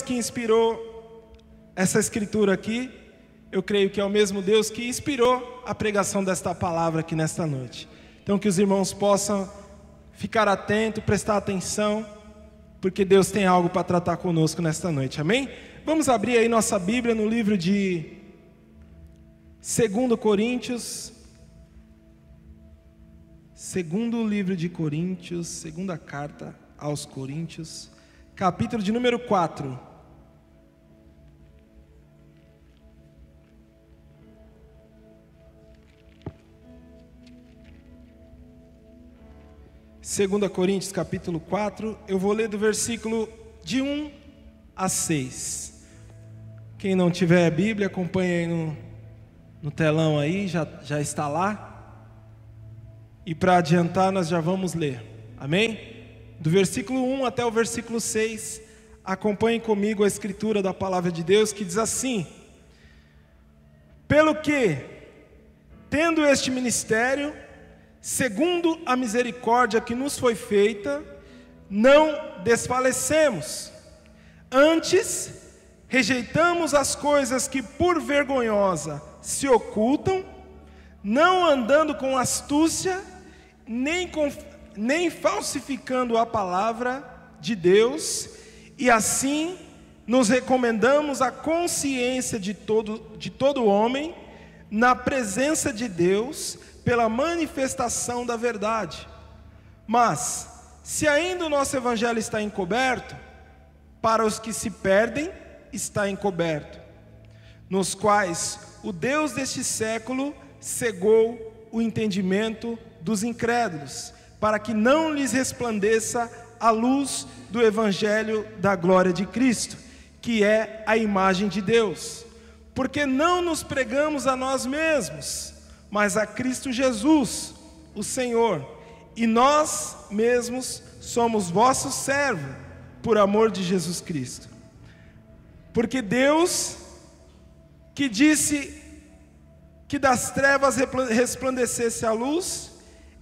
que inspirou essa escritura aqui, eu creio que é o mesmo Deus que inspirou a pregação desta palavra aqui nesta noite. Então que os irmãos possam ficar atentos, prestar atenção, porque Deus tem algo para tratar conosco nesta noite, amém? Vamos abrir aí nossa Bíblia no livro de 2 Coríntios, segundo livro de Coríntios, segunda carta aos Coríntios, capítulo de número 4. Segunda Coríntios, capítulo 4, eu vou ler do versículo de 1 a 6. Quem não tiver a Bíblia, acompanhe aí no telão aí, já está lá. E para adiantar, nós já vamos ler, amém? Do versículo 1 até o versículo 6, acompanhem comigo a escritura da palavra de Deus, que diz assim: pelo que, tendo este ministério, segundo a misericórdia que nos foi feita, não desfalecemos. Antes, rejeitamos as coisas que por vergonhosa se ocultam, não andando com astúcia, nem falsificando a palavra de Deus, e assim nos recomendamos a consciência de todo homem, na presença de Deus, pela manifestação da verdade. Mas, se ainda o nosso evangelho está encoberto, para os que se perdem, está encoberto, nos quais o Deus deste século cegou o entendimento dos incrédulos, para que não lhes resplandeça a luz do evangelho da glória de Cristo, que é a imagem de Deus. Porque não nos pregamos a nós mesmos, mas a Cristo Jesus, o Senhor, e nós mesmos somos vossos servos, por amor de Jesus Cristo. Porque Deus, que disse que das trevas resplandecesse a luz,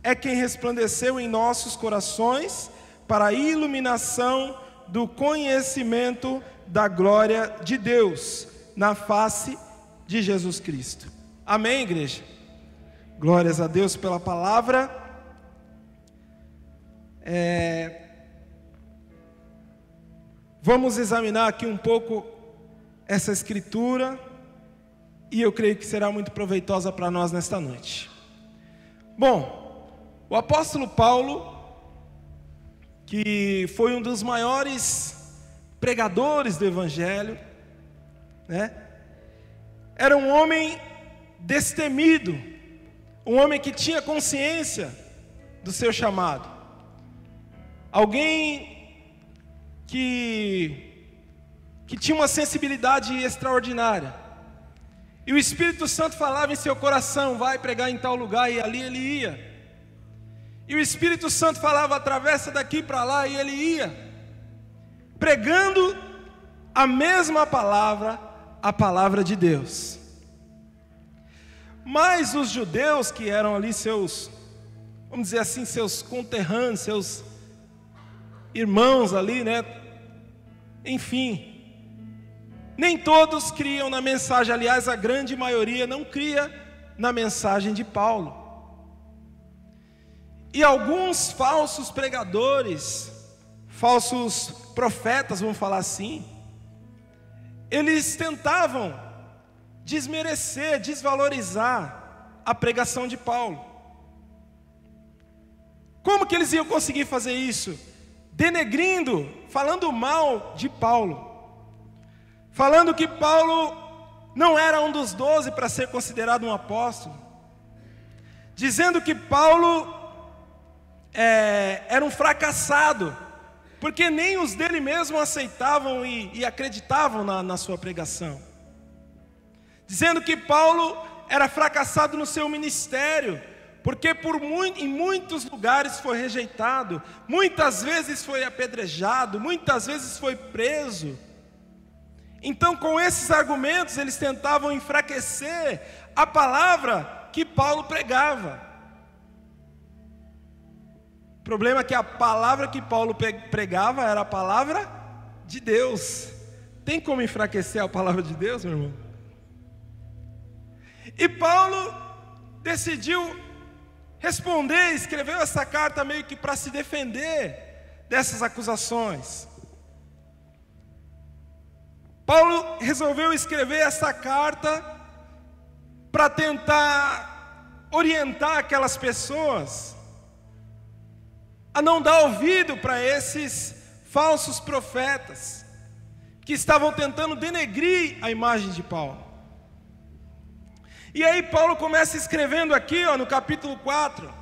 é quem resplandeceu em nossos corações, para a iluminação do conhecimento da glória de Deus, na face de Jesus Cristo. Amém, igreja? Glórias a Deus pela palavra. Vamos examinar aqui um pouco essa escritura, e eu creio que será muito proveitosa para nós nesta noite. Bom, o apóstolo Paulo, que foi um dos maiores pregadores do evangelho, era um homem destemido, um homem que tinha consciência do seu chamado, alguém que tinha uma sensibilidade extraordinária, e o Espírito Santo falava em seu coração: vai pregar em tal lugar, e ali ele ia. E o Espírito Santo falava: atravessa daqui para lá, e ele ia, pregando a mesma palavra, a palavra de Deus. Mas os judeus, que eram ali seus, vamos dizer assim, seus conterrâneos, seus irmãos ali, enfim, nem todos criam na mensagem. Aliás, a grande maioria não cria na mensagem de Paulo. E alguns falsos pregadores, falsos profetas, vamos falar assim, eles tentavam desmerecer, desvalorizar a pregação de Paulo. Como que eles iam conseguir fazer isso? Denegrindo, falando mal de Paulo, falando que Paulo não era um dos 12 para ser considerado um apóstolo, dizendo que Paulo era um fracassado, porque nem os dele mesmo aceitavam e acreditavam na sua pregação, dizendo que Paulo era fracassado no seu ministério, porque em muitos lugares foi rejeitado, muitas vezes foi apedrejado, muitas vezes foi preso. Então, com esses argumentos, eles tentavam enfraquecer a palavra que Paulo pregava. O problema é que a palavra que Paulo pregava era a palavra de Deus, Tem como enfraquecer a palavra de Deus, meu irmão? E Paulo decidiu responder, escreveu essa carta meio que para se defender dessas acusações. Paulo resolveu escrever essa carta para tentar orientar aquelas pessoas a não dar ouvido para esses falsos profetas que estavam tentando denegrir a imagem de Paulo. E aí Paulo começa escrevendo aqui, no capítulo 4: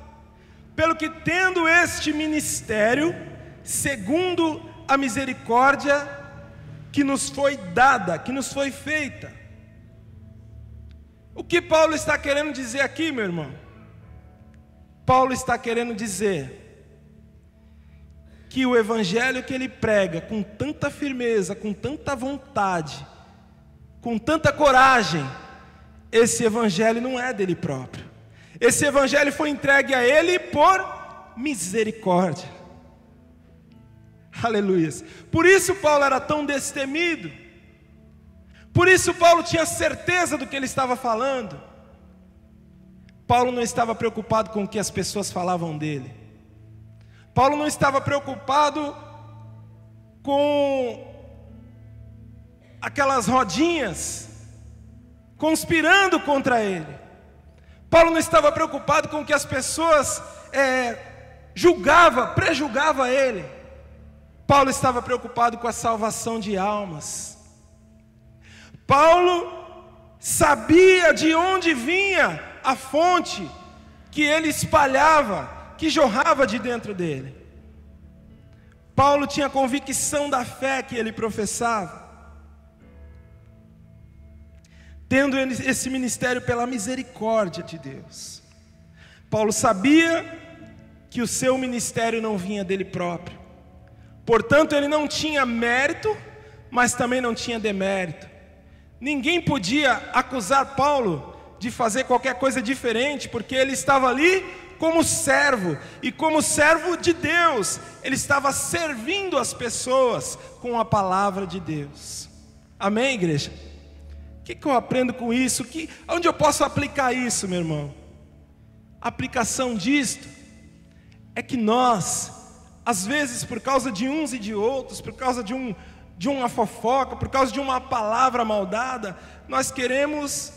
pelo que tendo este ministério, segundo a misericórdia que nos foi dada, que nos foi feita. O que Paulo está querendo dizer aqui, meu irmão? Paulo está querendo dizer que o evangelho que ele prega com tanta firmeza, com tanta vontade, com tanta coragem, esse evangelho não é dele próprio. Esse evangelho foi entregue a ele por misericórdia. Aleluia. Por isso Paulo era tão destemido. Por isso Paulo tinha certeza do que ele estava falando. Paulo não estava preocupado com o que as pessoas falavam dele. Paulo não estava preocupado com aquelas rodinhas conspirando contra ele. Paulo não estava preocupado com o que as pessoas prejulgavam ele. Paulo estava preocupado com a salvação de almas. Paulo sabia de onde vinha a fonte que ele espalhava, que jorrava de dentro dele. Paulo tinha convicção da fé que ele professava. Tendo esse ministério pela misericórdia de Deus. Paulo sabia que o seu ministério não vinha dele próprio. Portanto, ele não tinha mérito, mas também não tinha demérito. Ninguém podia acusar Paulo de fazer qualquer coisa diferente, porque ele estava ali como servo, e como servo de Deus, ele estava servindo as pessoas com a palavra de Deus. Amém, igreja? O que eu aprendo com isso? Onde eu posso aplicar isso, meu irmão? A aplicação disto é que nós, às vezes por causa de uns e de outros, por causa de uma fofoca, por causa de uma palavra maldada, nós queremos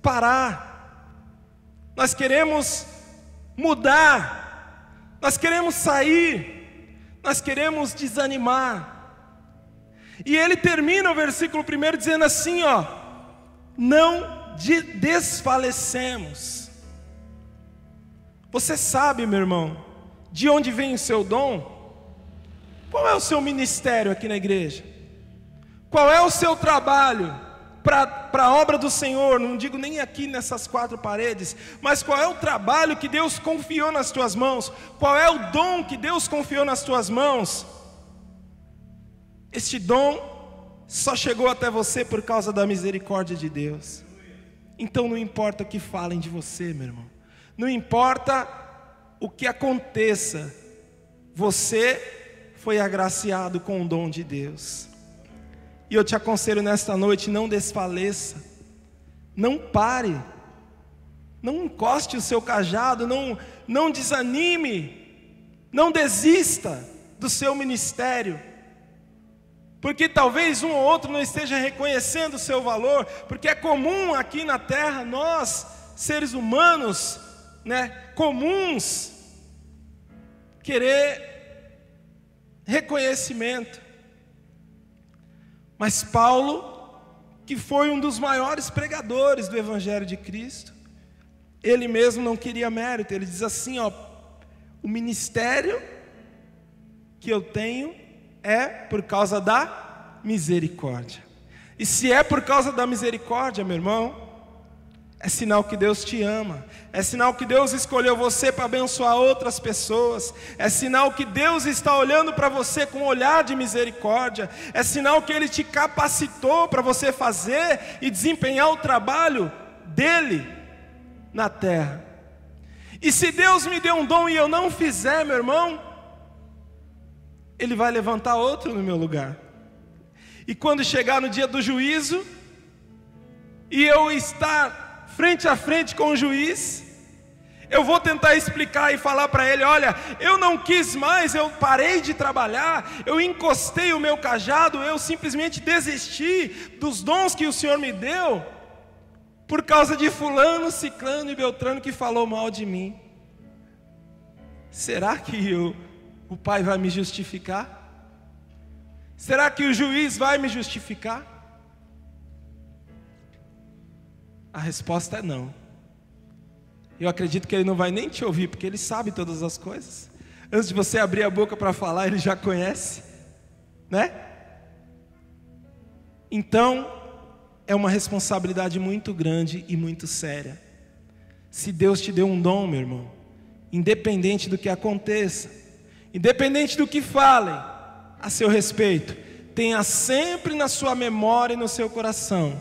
parar, nós queremos mudar, nós queremos sair, nós queremos desanimar. E ele termina o versículo 1 dizendo assim, não desfalecemos. Você sabe, meu irmão, de onde vem o seu dom? Qual é o seu ministério aqui na igreja? Qual é o seu trabalho para a obra do Senhor? Não digo nem aqui nessas 4 paredes, mas qual é o trabalho que Deus confiou nas tuas mãos? Qual é o dom que Deus confiou nas tuas mãos? Este dom só chegou até você por causa da misericórdia de Deus. Então não importa o que falem de você, meu irmão, não importa o que aconteça, você foi agraciado com o dom de Deus. E eu te aconselho nesta noite, não desfaleça, não pare, não encoste o seu cajado, não desanime, não desista do seu ministério, porque talvez um ou outro não esteja reconhecendo o seu valor, porque é comum aqui na terra, nós, seres humanos, comuns, querer reconhecimento. Mas Paulo, que foi um dos maiores pregadores do Evangelho de Cristo, ele mesmo não queria mérito. Ele diz assim, o ministério que eu tenho é por causa da misericórdia. E se é por causa da misericórdia, meu irmão, é sinal que Deus te ama, é sinal que Deus escolheu você para abençoar outras pessoas, é sinal que Deus está olhando para você com um olhar de misericórdia, é sinal que Ele te capacitou para você fazer e desempenhar o trabalho dEle na terra. E se Deus me deu um dom e eu não fizer, meu irmão, Ele vai levantar outro no meu lugar. E quando chegar no dia do juízo, e eu estar frente a frente com o juiz, eu vou tentar explicar e falar para ele: olha, eu não quis mais, eu parei de trabalhar, eu encostei o meu cajado, eu simplesmente desisti dos dons que o Senhor me deu, por causa de fulano, ciclano e beltrano que falou mal de mim. Será que o Pai vai me justificar? Será que o juiz vai me justificar? A resposta é não. Eu acredito que ele não vai nem te ouvir, porque ele sabe todas as coisas. Antes de você abrir a boca para falar, ele já conhece, né? Então, é uma responsabilidade muito grande e muito séria. Se Deus te deu um dom, meu irmão, independente do que aconteça, independente do que falem a seu respeito, tenha sempre na sua memória e no seu coração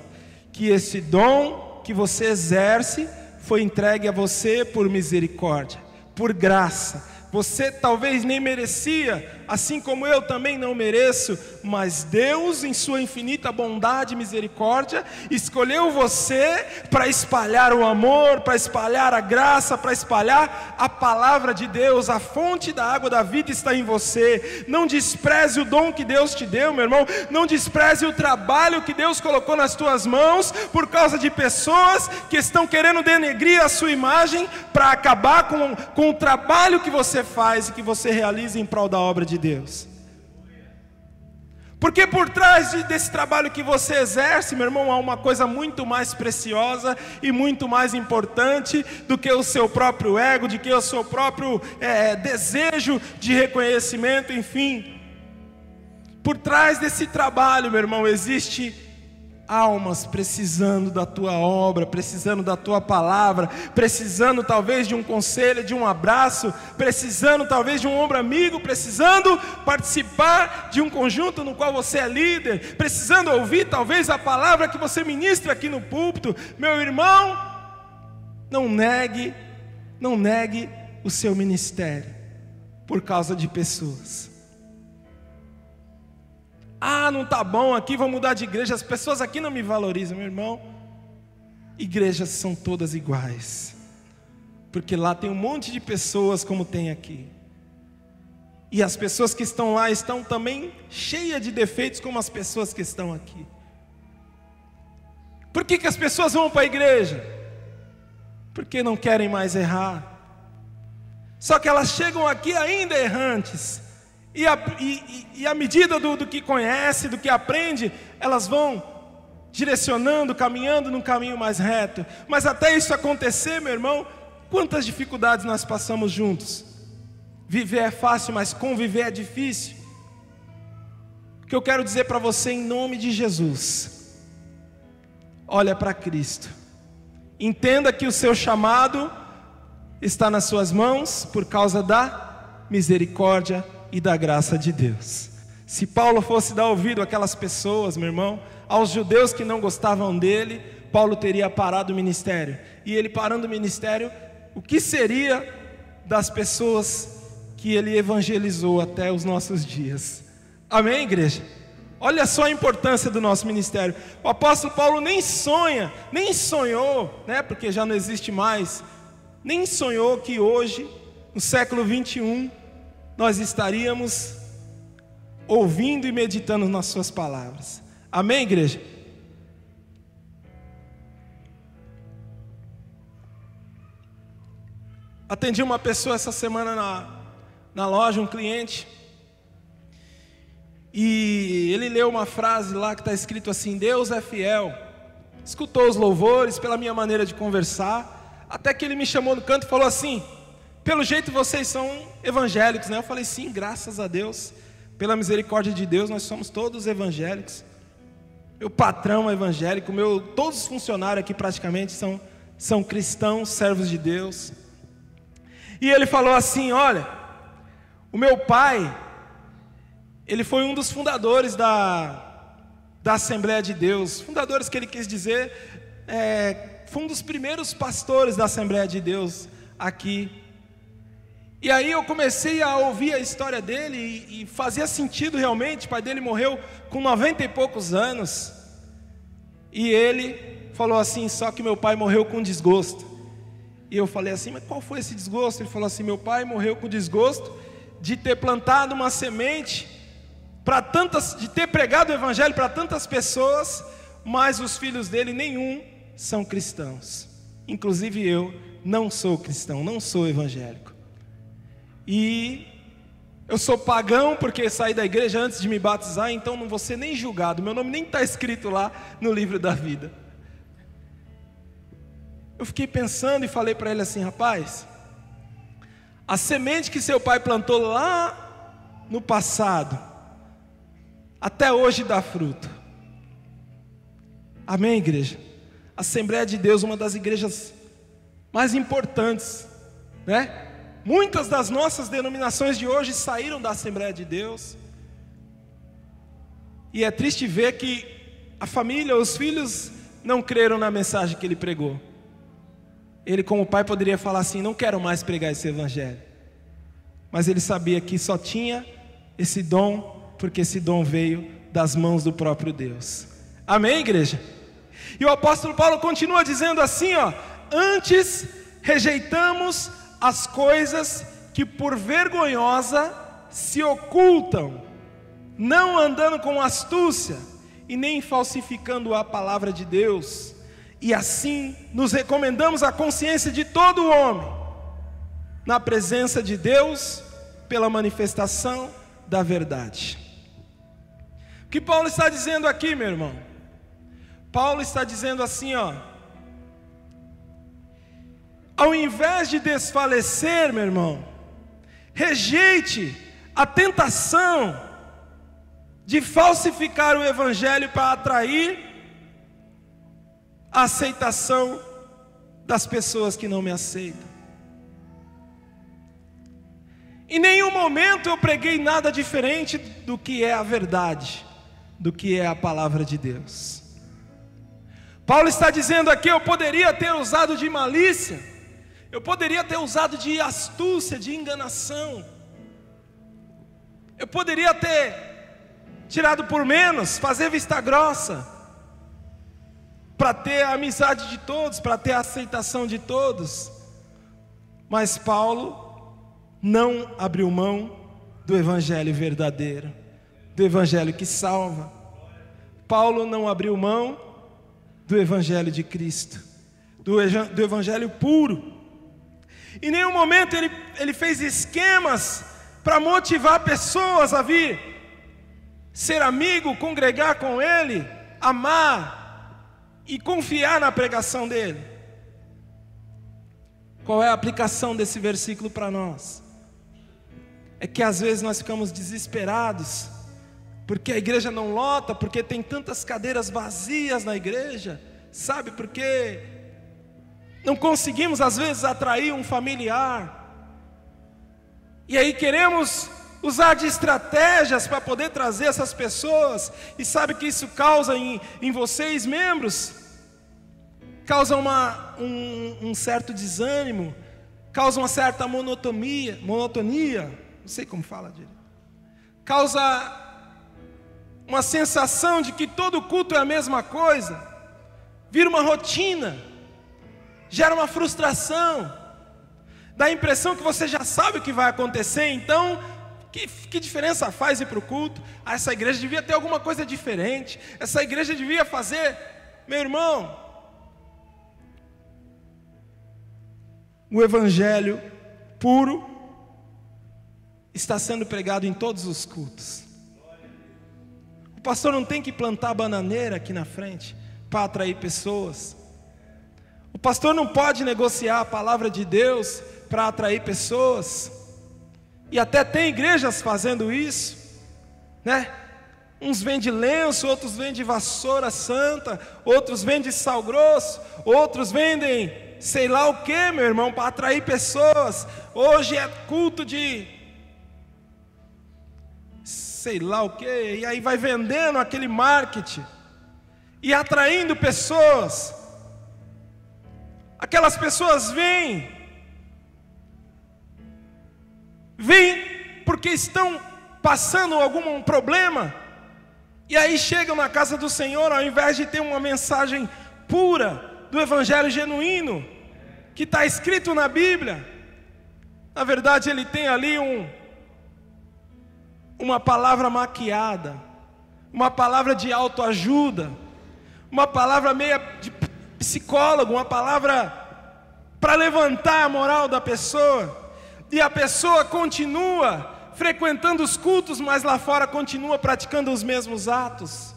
que esse dom que você exerce foi entregue a você por misericórdia, por graça. Você talvez nem merecia, assim como eu também não mereço, mas Deus, em sua infinita bondade e misericórdia, escolheu você para espalhar o amor, para espalhar a graça, para espalhar a palavra de Deus. A fonte da água da vida está em você. Não despreze o dom que Deus te deu, meu irmão. Não despreze o trabalho que Deus colocou nas tuas mãos, por causa de pessoas que estão querendo denegrir a sua imagem, para acabar com o trabalho que você faz e que você realiza em prol da obra de Deus. Porque por trás desse trabalho que você exerce, meu irmão, há uma coisa muito mais preciosa e muito mais importante do que o seu próprio ego, do que o seu próprio desejo de reconhecimento, enfim. Por trás desse trabalho, meu irmão, existe almas precisando da tua obra, precisando da tua palavra, precisando talvez de um conselho, de um abraço, precisando talvez de um ombro amigo, precisando participar de um conjunto no qual você é líder, precisando ouvir talvez a palavra que você ministra aqui no púlpito. Meu irmão, não negue o seu ministério por causa de pessoas. Ah, não está bom aqui, vou mudar de igreja, as pessoas aqui não me valorizam. Meu irmão, igrejas são todas iguais, porque lá tem um monte de pessoas como tem aqui, e as pessoas que estão lá estão também cheias de defeitos como as pessoas que estão aqui. Por que as pessoas vão para a igreja? Porque não querem mais errar. Só que elas chegam aqui ainda errantes, e à medida do que conhece, do que aprende, elas vão direcionando, caminhando num caminho mais reto. Mas até isso acontecer, meu irmão, quantas dificuldades nós passamos juntos. Viver é fácil, mas conviver é difícil. O que eu quero dizer para você em nome de Jesus: olha para Cristo, entenda que o seu chamado está nas suas mãos por causa da misericórdia e da graça de Deus. Se Paulo fosse dar ouvido àquelas pessoas, meu irmão, aos judeus que não gostavam dele, Paulo teria parado o ministério. E ele parando o ministério, o que seria das pessoas que ele evangelizou até os nossos dias? Amém, igreja? Olha só a importância do nosso ministério. O apóstolo Paulo nem sonhou, né, porque já não existe mais, nem sonhou que hoje, no século 21, nós estaríamos ouvindo e meditando nas suas palavras. Amém, igreja? Atendi uma pessoa essa semana na loja, um cliente, e ele leu uma frase lá que está escrito assim: Deus é fiel. Escutou os louvores pela minha maneira de conversar, até que ele me chamou no canto e falou assim: pelo jeito vocês são evangélicos, né? Eu falei: sim, graças a Deus, pela misericórdia de Deus, nós somos todos evangélicos. Meu patrão é evangélico, todos os funcionários aqui praticamente são cristãos, servos de Deus. E ele falou assim: olha, o meu pai, ele foi um dos fundadores da Assembleia de Deus. Fundadores que ele quis dizer, foi um dos primeiros pastores da Assembleia de Deus aqui. E aí eu comecei a ouvir a história dele e fazia sentido realmente. O pai dele morreu com 90 e poucos anos. E ele falou assim: só que meu pai morreu com desgosto. E eu falei assim: mas qual foi esse desgosto? Ele falou assim: meu pai morreu com desgosto de ter plantado uma semente para tantas, de ter pregado o evangelho para tantas pessoas, mas os filhos dele nenhum são cristãos. Inclusive eu não sou cristão, não sou evangélico. E eu sou pagão porque saí da igreja antes de me batizar, então não vou ser nem julgado. Meu nome nem está escrito lá no livro da vida. Eu fiquei pensando e falei para ele assim: rapaz, a semente que seu pai plantou lá no passado, até hoje dá fruto. Amém, igreja? Assembleia de Deus, uma das igrejas mais importantes, né? Muitas das nossas denominações de hoje saíram da Assembleia de Deus. E é triste ver que a família, os filhos, não creram na mensagem que ele pregou. Ele, como pai, poderia falar assim: não quero mais pregar esse evangelho. Mas ele sabia que só tinha esse dom, porque esse dom veio das mãos do próprio Deus. Amém, igreja? E o apóstolo Paulo continua dizendo assim, ó: antes rejeitamos as coisas que por vergonhosa se ocultam, não andando com astúcia e nem falsificando a palavra de Deus, e assim nos recomendamos à consciência de todo homem, na presença de Deus, pela manifestação da verdade. O que Paulo está dizendo aqui, meu irmão? Paulo está dizendo assim, ó: ao invés de desfalecer, meu irmão, rejeite a tentação de falsificar o evangelho para atrair a aceitação das pessoas que não me aceitam. Em nenhum momento eu preguei nada diferente do que é a verdade, do que é a palavra de Deus. Paulo está dizendo aqui: eu poderia ter usado de malícia, eu poderia ter usado de astúcia, de enganação, eu poderia ter tirado por menos, fazer vista grossa, para ter a amizade de todos, para ter a aceitação de todos. Mas Paulo não abriu mão do evangelho verdadeiro, do evangelho que salva. Paulo não abriu mão do evangelho de Cristo, do evangelho puro. Em nenhum momento ele fez esquemas para motivar pessoas a vir, ser amigo, congregar com ele, amar e confiar na pregação dele. Qual é a aplicação desse versículo para nós? É que às vezes nós ficamos desesperados, porque a igreja não lota, porque tem tantas cadeiras vazias na igreja, sabe? Porque não conseguimos às vezes atrair um familiar, e aí queremos usar de estratégias para poder trazer essas pessoas, e sabe que isso causa em vocês, membros, causa um certo desânimo, causa uma certa monotonia, não sei como fala direito, causa uma sensação de que todo culto é a mesma coisa, vira uma rotina, gera uma frustração, dá a impressão que você já sabe o que vai acontecer. Então, que diferença faz ir para o culto? Essa igreja devia ter alguma coisa diferente, essa igreja devia fazer. Meu irmão, o evangelho puro está sendo pregado em todos os cultos. O pastor não tem que plantar bananeira aqui na frente para atrair pessoas. O pastor não pode negociar a palavra de Deus para atrair pessoas. E até tem igrejas fazendo isso, né? Uns vendem lenço, outros vendem vassoura santa, outros vendem sal grosso, outros vendem sei lá o que, meu irmão, para atrair pessoas. Hoje é culto de sei lá o que, e aí vai vendendo aquele marketing e atraindo pessoas. Aquelas pessoas vêm vêm porque estão passando algum problema, e aí chegam na casa do Senhor, ao invés de ter uma mensagem pura, do evangelho genuíno, que está escrito na Bíblia, na verdade ele tem ali uma palavra maquiada, uma palavra de autoajuda, uma palavra meia de psicólogo, uma palavra para levantar a moral da pessoa, e a pessoa continua frequentando os cultos, mas lá fora continua praticando os mesmos atos.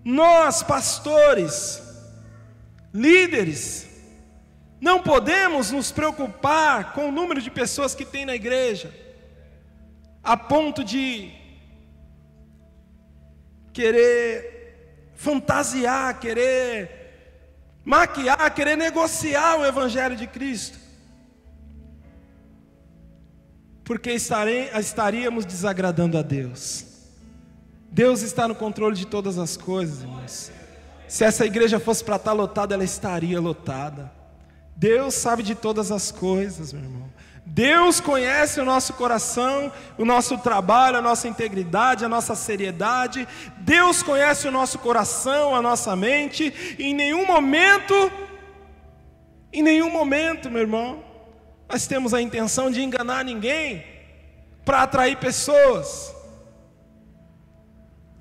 Nós, pastores, líderes, não podemos nos preocupar com o número de pessoas que tem na igreja, a ponto de querer fantasiar, querer maquiar, querer negociar o evangelho de Cristo, porque estaríamos desagradando a Deus. Deus está no controle de todas as coisas, irmãos. Se essa igreja fosse para estar lotada, ela estaria lotada. Deus sabe de todas as coisas, meu irmão. Deus conhece o nosso coração, o nosso trabalho, a nossa integridade, a nossa seriedade. Deus conhece o nosso coração, a nossa mente. E em nenhum momento, meu irmão, nós temos a intenção de enganar ninguém para atrair pessoas.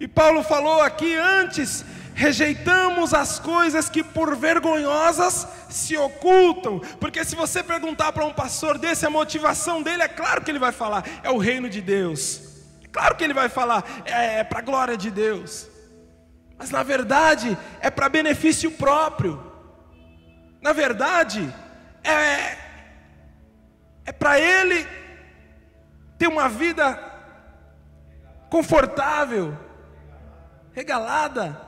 E Paulo falou aqui antes: rejeitamos as coisas que por vergonhosas se ocultam. Porque se você perguntar para um pastor desse, a motivação dele, é claro que ele vai falar, é o reino de Deus. É claro que ele vai falar, é para a glória de Deus. Mas na verdade, é para benefício próprio. Na verdade, é para ele ter uma vida confortável, regalada.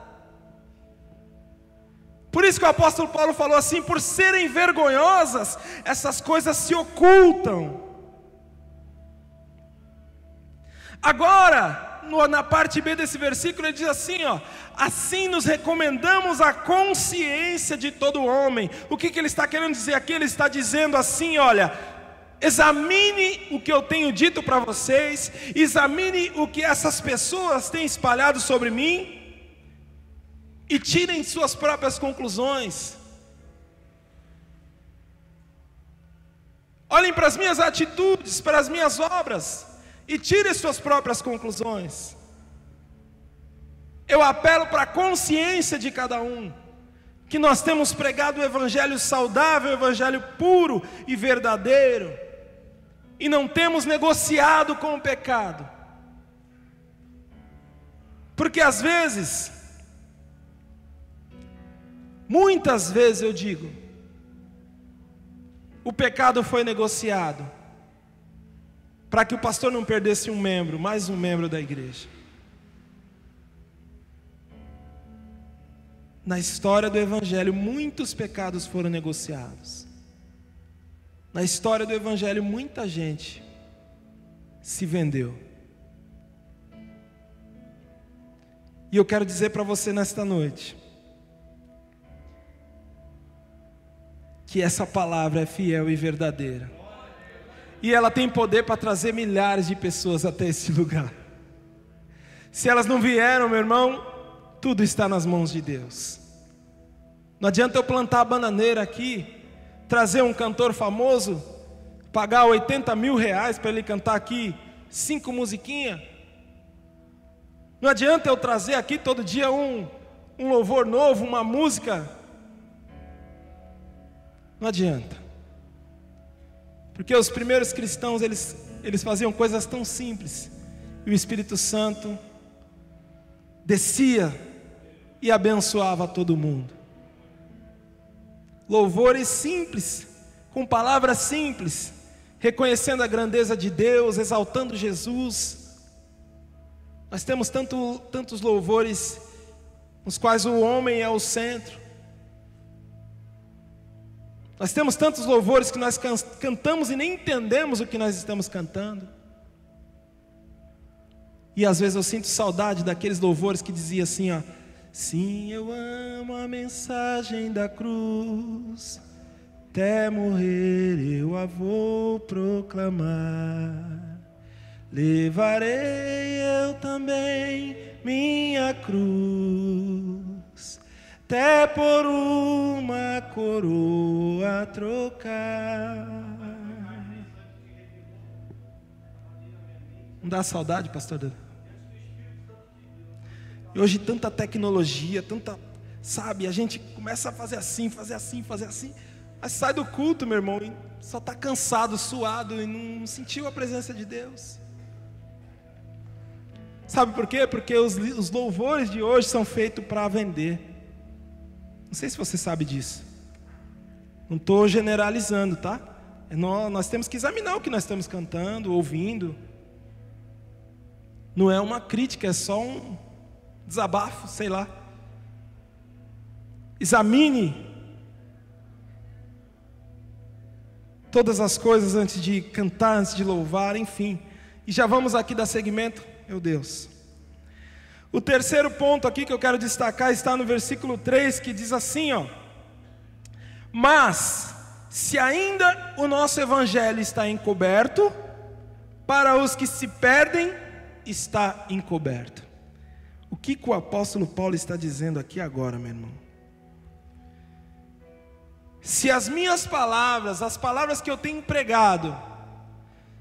Por isso que o apóstolo Paulo falou assim: por serem vergonhosas, essas coisas se ocultam. Agora, na parte B desse versículo, ele diz assim, ó: assim nos recomendamos a consciência de todo homem. O que ele está querendo dizer aqui? Ele está dizendo assim: olha, examine o que eu tenho dito para vocês, examine o que essas pessoas têm espalhado sobre mim, e tirem suas próprias conclusões. Olhem para as minhas atitudes, para as minhas obras, e tirem suas próprias conclusões. Eu apelo para a consciência de cada um, que nós temos pregado o evangelho saudável, o evangelho puro e verdadeiro, e não temos negociado com o pecado. Porque às vezes, muitas vezes eu digo, o pecado foi negociado para que o pastor não perdesse mais um membro da igreja. Na história do evangelho, muitos pecados foram negociados. Na história do evangelho, muita gente se vendeu. E eu quero dizer para você nesta noite que essa palavra é fiel e verdadeira, e ela tem poder para trazer milhares de pessoas até esse lugar. Se elas não vieram, meu irmão, tudo está nas mãos de Deus. Não adianta eu plantar a bananeira aqui, trazer um cantor famoso, pagar 80 mil reais para ele cantar aqui 5 musiquinhas. Não adianta eu trazer aqui todo dia um louvor novo, uma música. Não adianta. Porque os primeiros cristãos, eles faziam coisas tão simples, e o Espírito Santo descia e abençoava todo mundo. Louvores simples, com palavras simples, reconhecendo a grandeza de Deus, exaltando Jesus. Nós temos tantos louvores nos quais o homem é o centro. Nós temos tantos louvores que nós cantamos e nem entendemos o que nós estamos cantando. E às vezes eu sinto saudade daqueles louvores que dizia assim, ó: sim, eu amo a mensagem da cruz, até morrer eu a vou proclamar. Levarei eu também minha cruz, até por uma coroa trocar. Não dá saudade, pastor Dan? E hoje tanta tecnologia, sabe, a gente começa a fazer assim, mas sai do culto, meu irmão, e só está cansado, suado e não sentiu a presença de Deus. Sabe por quê? Porque os louvores de hoje são feitos para vender. Não sei se você sabe disso. Não estou generalizando, tá? Nós temos que examinar o que nós estamos cantando, ouvindo. Não é uma crítica, é só um desabafo, sei lá. Examine todas as coisas antes de cantar, antes de louvar, enfim. E já vamos aqui dar seguimento, meu Deus. O terceiro ponto aqui que eu quero destacar está no versículo 3, que diz assim, ó: mas, se ainda o nosso evangelho está encoberto, para os que se perdem, está encoberto. O que o apóstolo Paulo está dizendo aqui agora, meu irmão? Se as minhas palavras, as palavras que eu tenho pregado,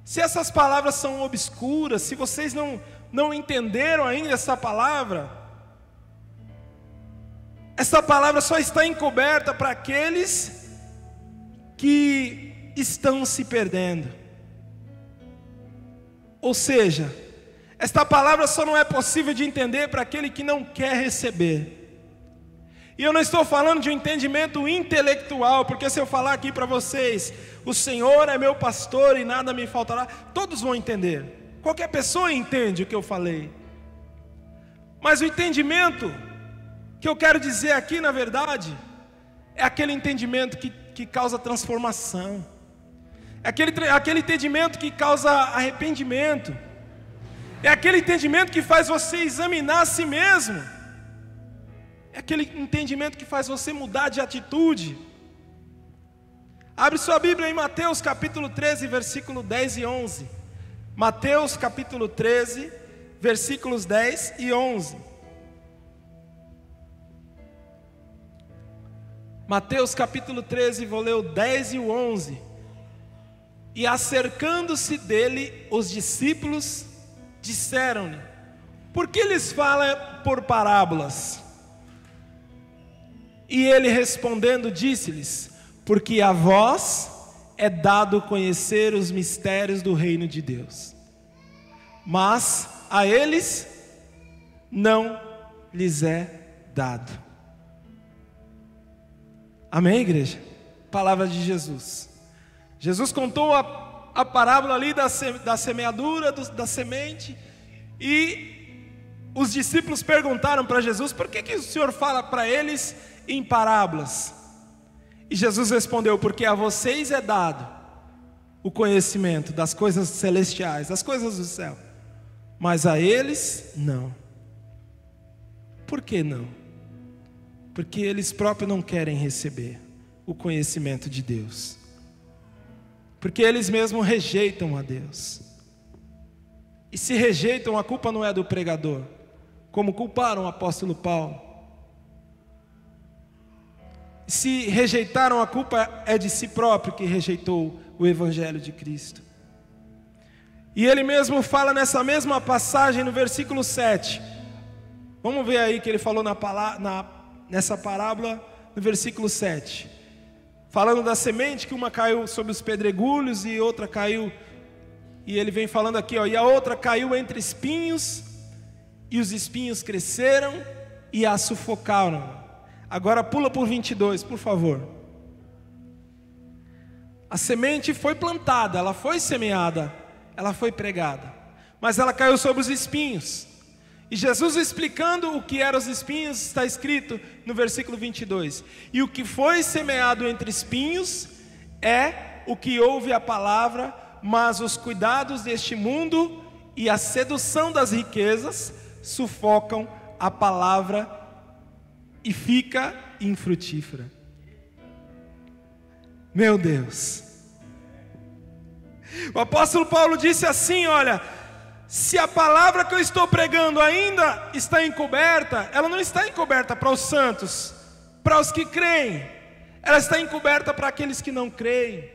se essas palavras são obscuras, se vocês não entenderam ainda essa palavra só está encoberta para aqueles que estão se perdendo. Ou seja, esta palavra só não é possível de entender para aquele que não quer receber. E eu não estou falando de um entendimento intelectual, porque se eu falar aqui para vocês, o Senhor é meu pastor e nada me faltará, todos vão entender. Qualquer pessoa entende o que eu falei. Mas o entendimento que eu quero dizer aqui, na verdade, é aquele entendimento que causa transformação. É aquele entendimento que causa arrependimento. É aquele entendimento que faz você examinar a si mesmo. É aquele entendimento que faz você mudar de atitude. Abre sua Bíblia em Mateus capítulo 13, versículo 10 e 11. Mateus capítulo 13, versículos 10 e 11. Mateus capítulo 13, vou ler o 10 e o 11. E acercando-se dele, os discípulos disseram-lhe: por que lhes fala por parábolas? E ele respondendo disse-lhes: porque a vós é dado conhecer os mistérios do reino de Deus, mas a eles não lhes é dado. Amém, igreja? Palavra de Jesus. Jesus contou a parábola ali da semeadura, da semente, e os discípulos perguntaram para Jesus: por que o Senhor fala para eles em parábolas? E Jesus respondeu: porque a vocês é dado o conhecimento das coisas celestiais, das coisas do céu, mas a eles não. Por que não? Porque eles próprios não querem receber o conhecimento de Deus, porque eles mesmos rejeitam a Deus. E se rejeitam, a culpa não é do pregador, como culparam o apóstolo Paulo. Se rejeitaram, a culpa é de si próprio, que rejeitou o Evangelho de Cristo. E ele mesmo fala nessa mesma passagem no versículo 7. Vamos ver aí que ele falou nessa parábola, no versículo 7. Falando da semente, que uma caiu sobre os pedregulhos e outra caiu, e ele vem falando aqui, ó, e a outra caiu entre espinhos, e os espinhos cresceram e a sufocaram. Agora pula por 22, por favor. A semente foi plantada, ela foi semeada, ela foi pregada, mas ela caiu sobre os espinhos. E Jesus explicando o que eram os espinhos, está escrito no versículo 22. E o que foi semeado entre espinhos é o que ouve a palavra, mas os cuidados deste mundo e a sedução das riquezas sufocam a palavra e fica infrutífera. Meu Deus. O apóstolo Paulo disse assim: olha, se a palavra que eu estou pregando ainda está encoberta, ela não está encoberta para os santos, para os que creem, ela está encoberta para aqueles que não creem,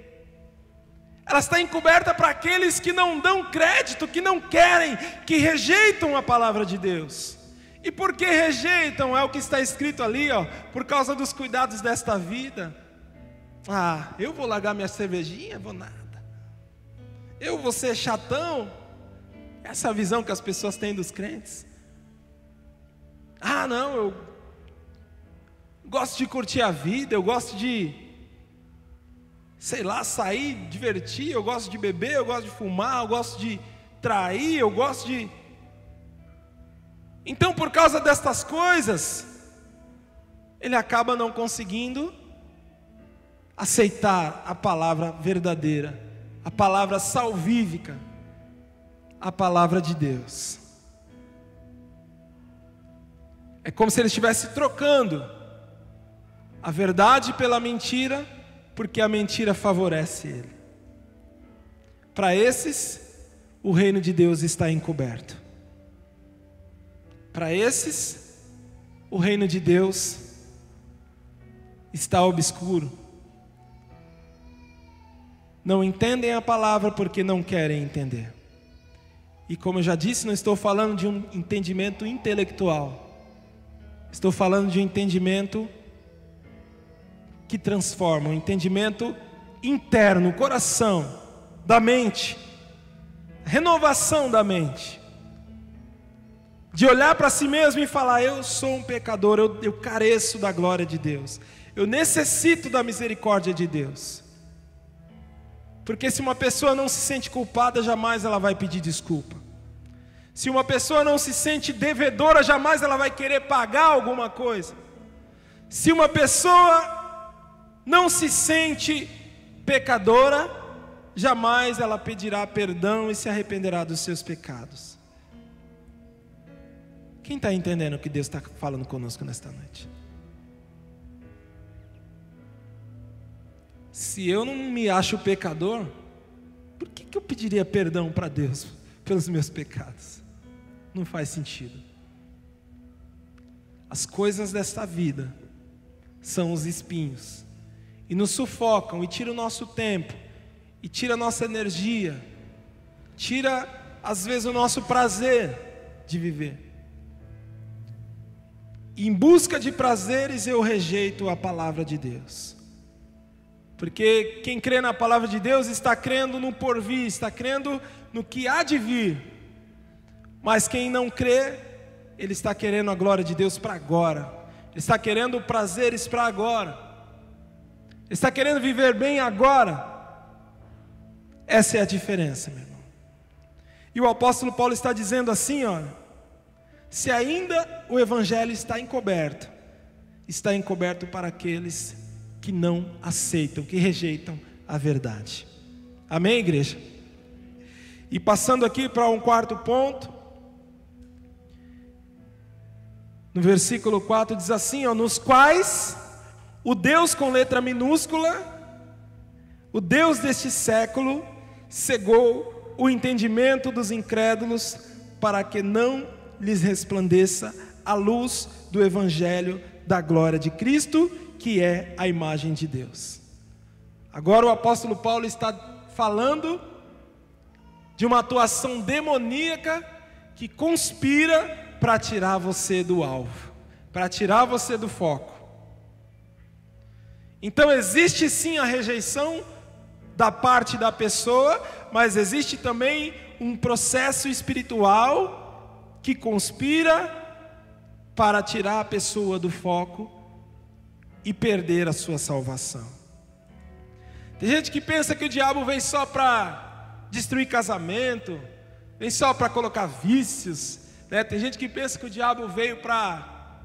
ela está encoberta para aqueles que não dão crédito, que não querem, que rejeitam a palavra de Deus. E por que rejeitam? É o que está escrito ali, ó, por causa dos cuidados desta vida. Eu vou largar minha cervejinha? Vou nada. Eu vou ser chatão? Essa é a visão que as pessoas têm dos crentes. Não, eu gosto de curtir a vida, eu gosto de, sei lá, sair, divertir, eu gosto de beber, eu gosto de fumar, eu gosto de trair, eu gosto de... Então, por causa destas coisas, ele acaba não conseguindo aceitar a palavra verdadeira, a palavra salvífica, a palavra de Deus. É como se ele estivesse trocando a verdade pela mentira, porque a mentira favorece ele. Para esses, o reino de Deus está encoberto. Para esses, o reino de Deus está obscuro. Não entendem a palavra porque não querem entender. E como eu já disse, não estou falando de um entendimento intelectual. Estou falando de um entendimento que transforma, um entendimento interno, coração, da mente, renovação da mente. De olhar para si mesmo e falar: eu sou um pecador, eu careço da glória de Deus, eu necessito da misericórdia de Deus. Porque se uma pessoa não se sente culpada, jamais ela vai pedir desculpa. Se uma pessoa não se sente devedora, jamais ela vai querer pagar alguma coisa. Se uma pessoa não se sente pecadora, jamais ela pedirá perdão e se arrependerá dos seus pecados. Quem está entendendo o que Deus está falando conosco nesta noite? Se eu não me acho pecador, por que eu pediria perdão para Deus pelos meus pecados? Não faz sentido. As coisas desta vida são os espinhos, e nos sufocam, e tiram o nosso tempo, e tira a nossa energia, tira às vezes o nosso prazer de viver. E em busca de prazeres eu rejeito a palavra de Deus. Porque quem crê na palavra de Deus está crendo no porvir, está crendo no que há de vir. Mas quem não crê, ele está querendo a glória de Deus para agora. Ele está querendo prazeres para agora. Ele está querendo viver bem agora. Essa é a diferença, meu irmão. E o apóstolo Paulo está dizendo assim, olha: se ainda o evangelho está encoberto para aqueles que não aceitam, que rejeitam a verdade. Amém, igreja? E passando aqui para um quarto ponto, no versículo 4 diz assim, nos quais o Deus com letra minúscula, o Deus deste século, cegou o entendimento dos incrédulos, para que não lhes resplandeça a luz do evangelho da glória de Cristo, que é a imagem de Deus. Agora o apóstolo Paulo está falando de uma atuação demoníaca que conspira para tirar você do alvo, para tirar você do foco. Então existe sim a rejeição da parte da pessoa, mas existe também um processo espiritual que conspira para tirar a pessoa do foco e perder a sua salvação. Tem gente que pensa que o diabo vem só para destruir casamento, vem só para colocar vícios, né? Tem gente que pensa que o diabo veio para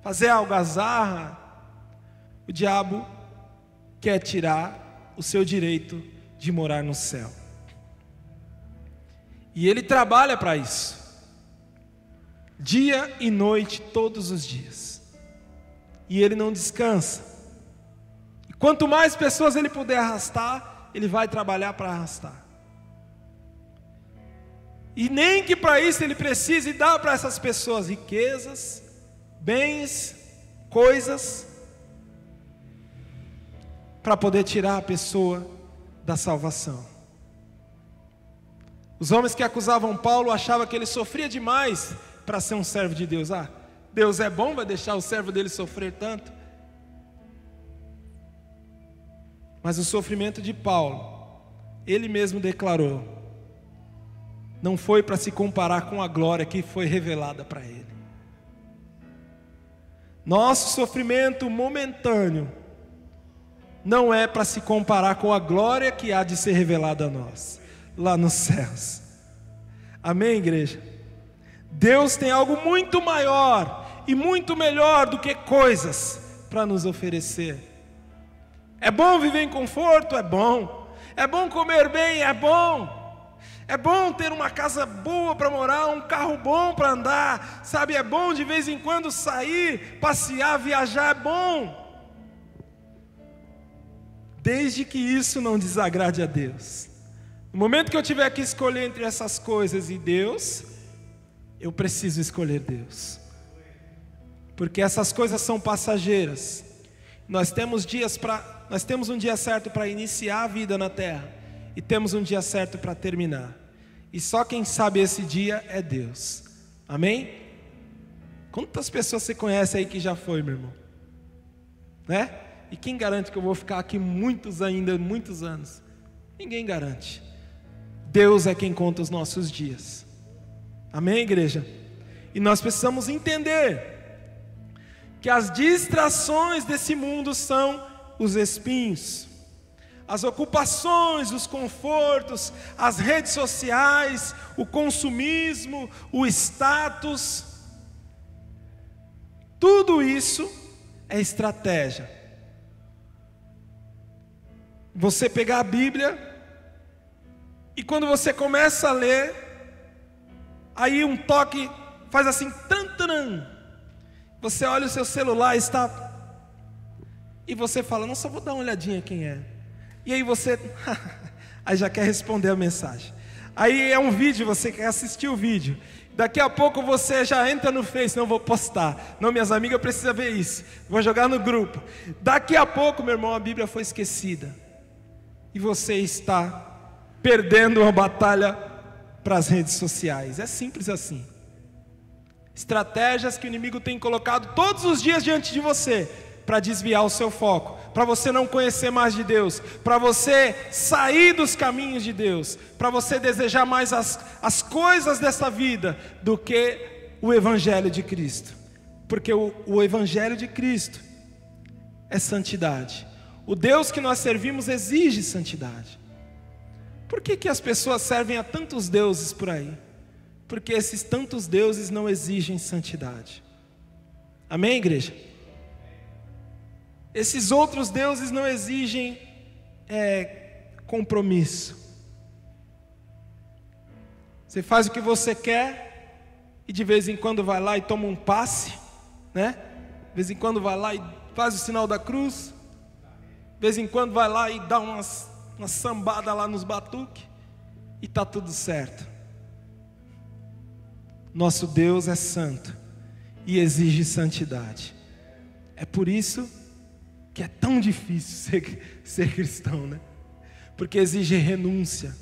fazer algazarra. O diabo quer tirar o seu direito de morar no céu. E ele trabalha para isso, dia e noite, todos os dias. E ele não descansa. E Quanto mais pessoas ele puder arrastar, ele vai trabalhar para arrastar. E nem que para isso ele precise dar para essas pessoas riquezas, bens, coisas, para poder tirar a pessoa da salvação. Os homens que acusavam Paulo achavam que ele sofria demais para ser um servo de Deus. Ah, Deus é bom, vai deixar o servo dele sofrer tanto? Mas o sofrimento de Paulo, ele mesmo declarou, não foi para se comparar com a glória que foi revelada para ele. Nosso sofrimento momentâneo não é para se comparar com a glória que há de ser revelada a nós, lá nos céus. Amém, igreja? Deus tem algo muito maior e muito melhor do que coisas para nos oferecer. É bom viver em conforto? É bom. É bom comer bem? É bom. É bom ter uma casa boa para morar, um carro bom para andar, sabe? É bom de vez em quando sair, passear, viajar, é bom. Desde que isso não desagrade a Deus. No momento que eu tiver que escolher entre essas coisas e Deus, eu preciso escolher Deus. Porque essas coisas são passageiras. Nós temos um dia certo para iniciar a vida na terra. E temos um dia certo para terminar. E só quem sabe esse dia é Deus. Amém? Quantas pessoas você conhece aí que já foi, meu irmão? Né? E quem garante que eu vou ficar aqui muitos anos? Ninguém garante. Deus é quem conta os nossos dias. Amém, igreja? E nós precisamos entender que as distrações desse mundo são os espinhos. As ocupações, os confortos, as redes sociais, o consumismo, o status, tudo isso é estratégia. Você pegar a Bíblia e quando você começa a ler, aí um toque faz assim, tan. Você olha o seu celular e você fala, não, só vou dar uma olhadinha quem é. E aí você aí já quer responder a mensagem. Aí é um vídeo, você quer assistir o vídeo. Daqui a pouco você já entra no Face, não vou postar. Não, minhas amigas precisam ver isso. Vou jogar no grupo. Daqui a pouco, meu irmão, a Bíblia foi esquecida. E você está perdendo uma batalha para as redes sociais. É simples assim. Estratégias que o inimigo tem colocado todos os dias diante de você, para desviar o seu foco, para você não conhecer mais de Deus, para você sair dos caminhos de Deus, para você desejar mais as coisas dessa vida do que o Evangelho de Cristo. Porque o Evangelho de Cristo é santidade. O Deus que nós servimos exige santidade. Por que as pessoas servem a tantos deuses por aí? Porque esses tantos deuses não exigem santidade. Amém, igreja? Esses outros deuses não exigem compromisso. Você faz o que você quer e de vez em quando vai lá e toma um passe, né? De vez em quando vai lá e faz o sinal da cruz. De vez em quando vai lá e dá uma sambada lá nos batuques e está tudo certo. Nosso Deus é santo e exige santidade. É por isso que é tão difícil ser cristão, né? Porque exige renúncia,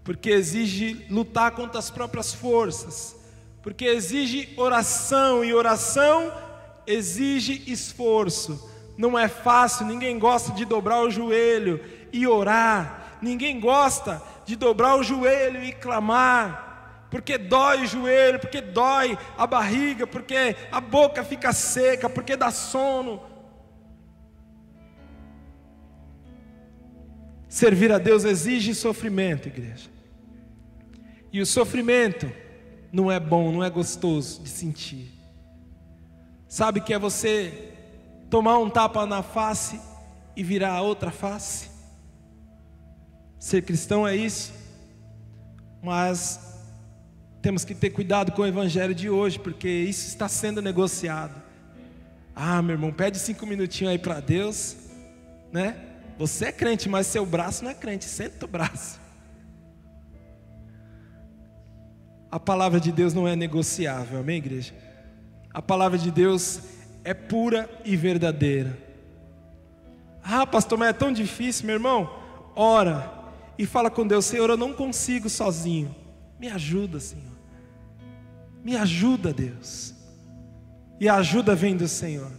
porque exige lutar contra as próprias forças, porque exige oração, e oração exige esforço. Não é fácil, ninguém gosta de dobrar o joelho e orar, ninguém gosta de dobrar o joelho e clamar, porque dói o joelho, porque dói a barriga, porque a boca fica seca, porque dá sono. Servir a Deus exige sofrimento, igreja. E o sofrimento não é bom, não é gostoso de sentir. Sabe que é você tomar um tapa na face e virar a outra face? Ser cristão é isso. Mas temos que ter cuidado com o evangelho de hoje, porque isso está sendo negociado. Ah, meu irmão, pede 5 minutinhos aí para Deus. né? Você é crente, mas seu braço não é crente, senta o braço. A palavra de Deus não é negociável, amém, igreja? A palavra de Deus é pura e verdadeira. Ah, pastor, mas é tão difícil, meu irmão. Ora e fala com Deus: Senhor, eu não consigo sozinho, me ajuda, Senhor. Me ajuda, Deus. E a ajuda vem do Senhor,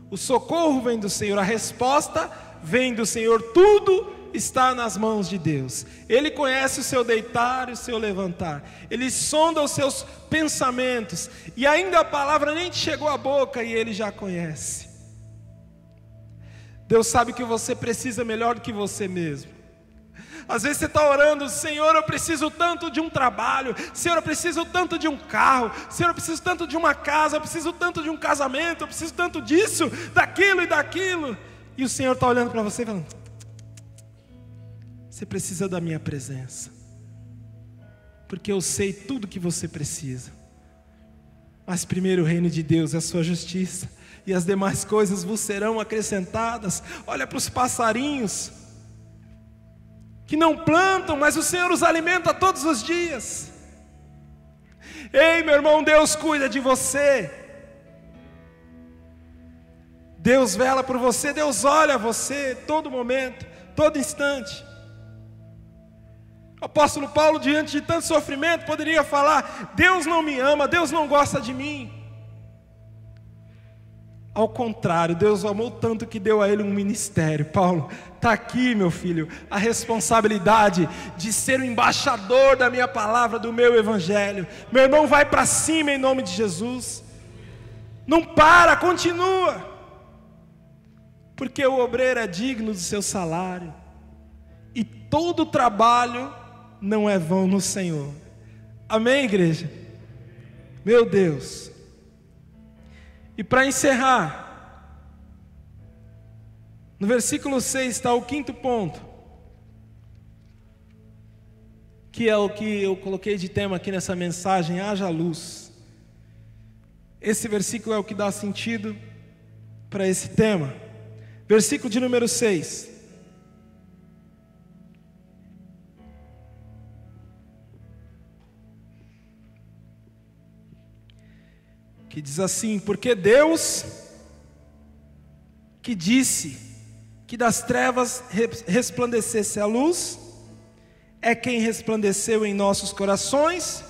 o socorro vem do Senhor, a resposta vem do Senhor. Tudo está nas mãos de Deus. Ele conhece o seu deitar e o seu levantar. Ele sonda os seus pensamentos. E ainda a palavra nem te chegou à boca e Ele já conhece. Deus sabe que você precisa melhor do que você mesmo. Às vezes você está orando: Senhor, eu preciso tanto de um trabalho, Senhor, eu preciso tanto de um carro, Senhor, eu preciso tanto de uma casa, eu preciso tanto de um casamento, eu preciso tanto disso, daquilo e daquilo. E o Senhor está olhando para você e falando: você precisa da minha presença, porque eu sei tudo que você precisa. Mas primeiro o reino de Deus é a sua justiça, e as demais coisas vos serão acrescentadas. Olha para os passarinhos, que não plantam, mas o Senhor os alimenta todos os dias. Ei, meu irmão, Deus cuida de você. Deus vela por você, Deus olha a você todo momento, todo instante. O apóstolo Paulo, diante de tanto sofrimento, poderia falar: Deus não me ama, Deus não gosta de mim. Ao contrário, Deus o amou tanto que deu a ele um ministério. Paulo, está aqui, meu filho, a responsabilidade de ser o embaixador da minha palavra, do meu evangelho. Meu irmão, vai para cima em nome de Jesus. Não para, continua. Porque o obreiro é digno do seu salário, e todo trabalho não é vão no Senhor. Amém, igreja? Meu Deus. E para encerrar, no versículo 6 está o quinto ponto, que é o que eu coloquei de tema aqui nessa mensagem: haja luz. Esse versículo é o que dá sentido para esse tema. Versículo de número 6. Que diz assim: porque Deus, que disse que das trevas resplandecesse a luz, é quem resplandeceu em nossos corações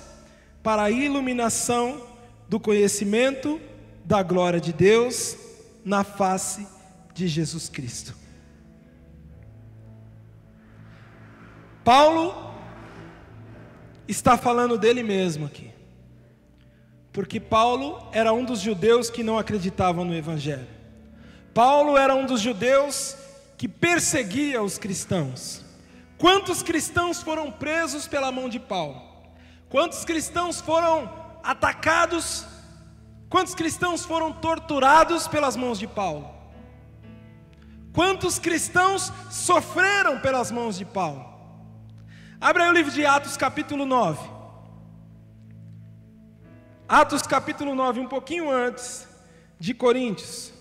para a iluminação do conhecimento da glória de Deus na face de Jesus Cristo. Paulo está falando dele mesmo aqui, porque Paulo era um dos judeus que não acreditavam no Evangelho. Paulo era um dos judeus que perseguia os cristãos. Quantos cristãos foram presos pela mão de Paulo? Quantos cristãos foram atacados? Quantos cristãos foram torturados pelas mãos de Paulo? Quantos cristãos sofreram pelas mãos de Paulo? Abra aí o livro de Atos capítulo 9. Atos capítulo 9, um pouquinho antes de Coríntios.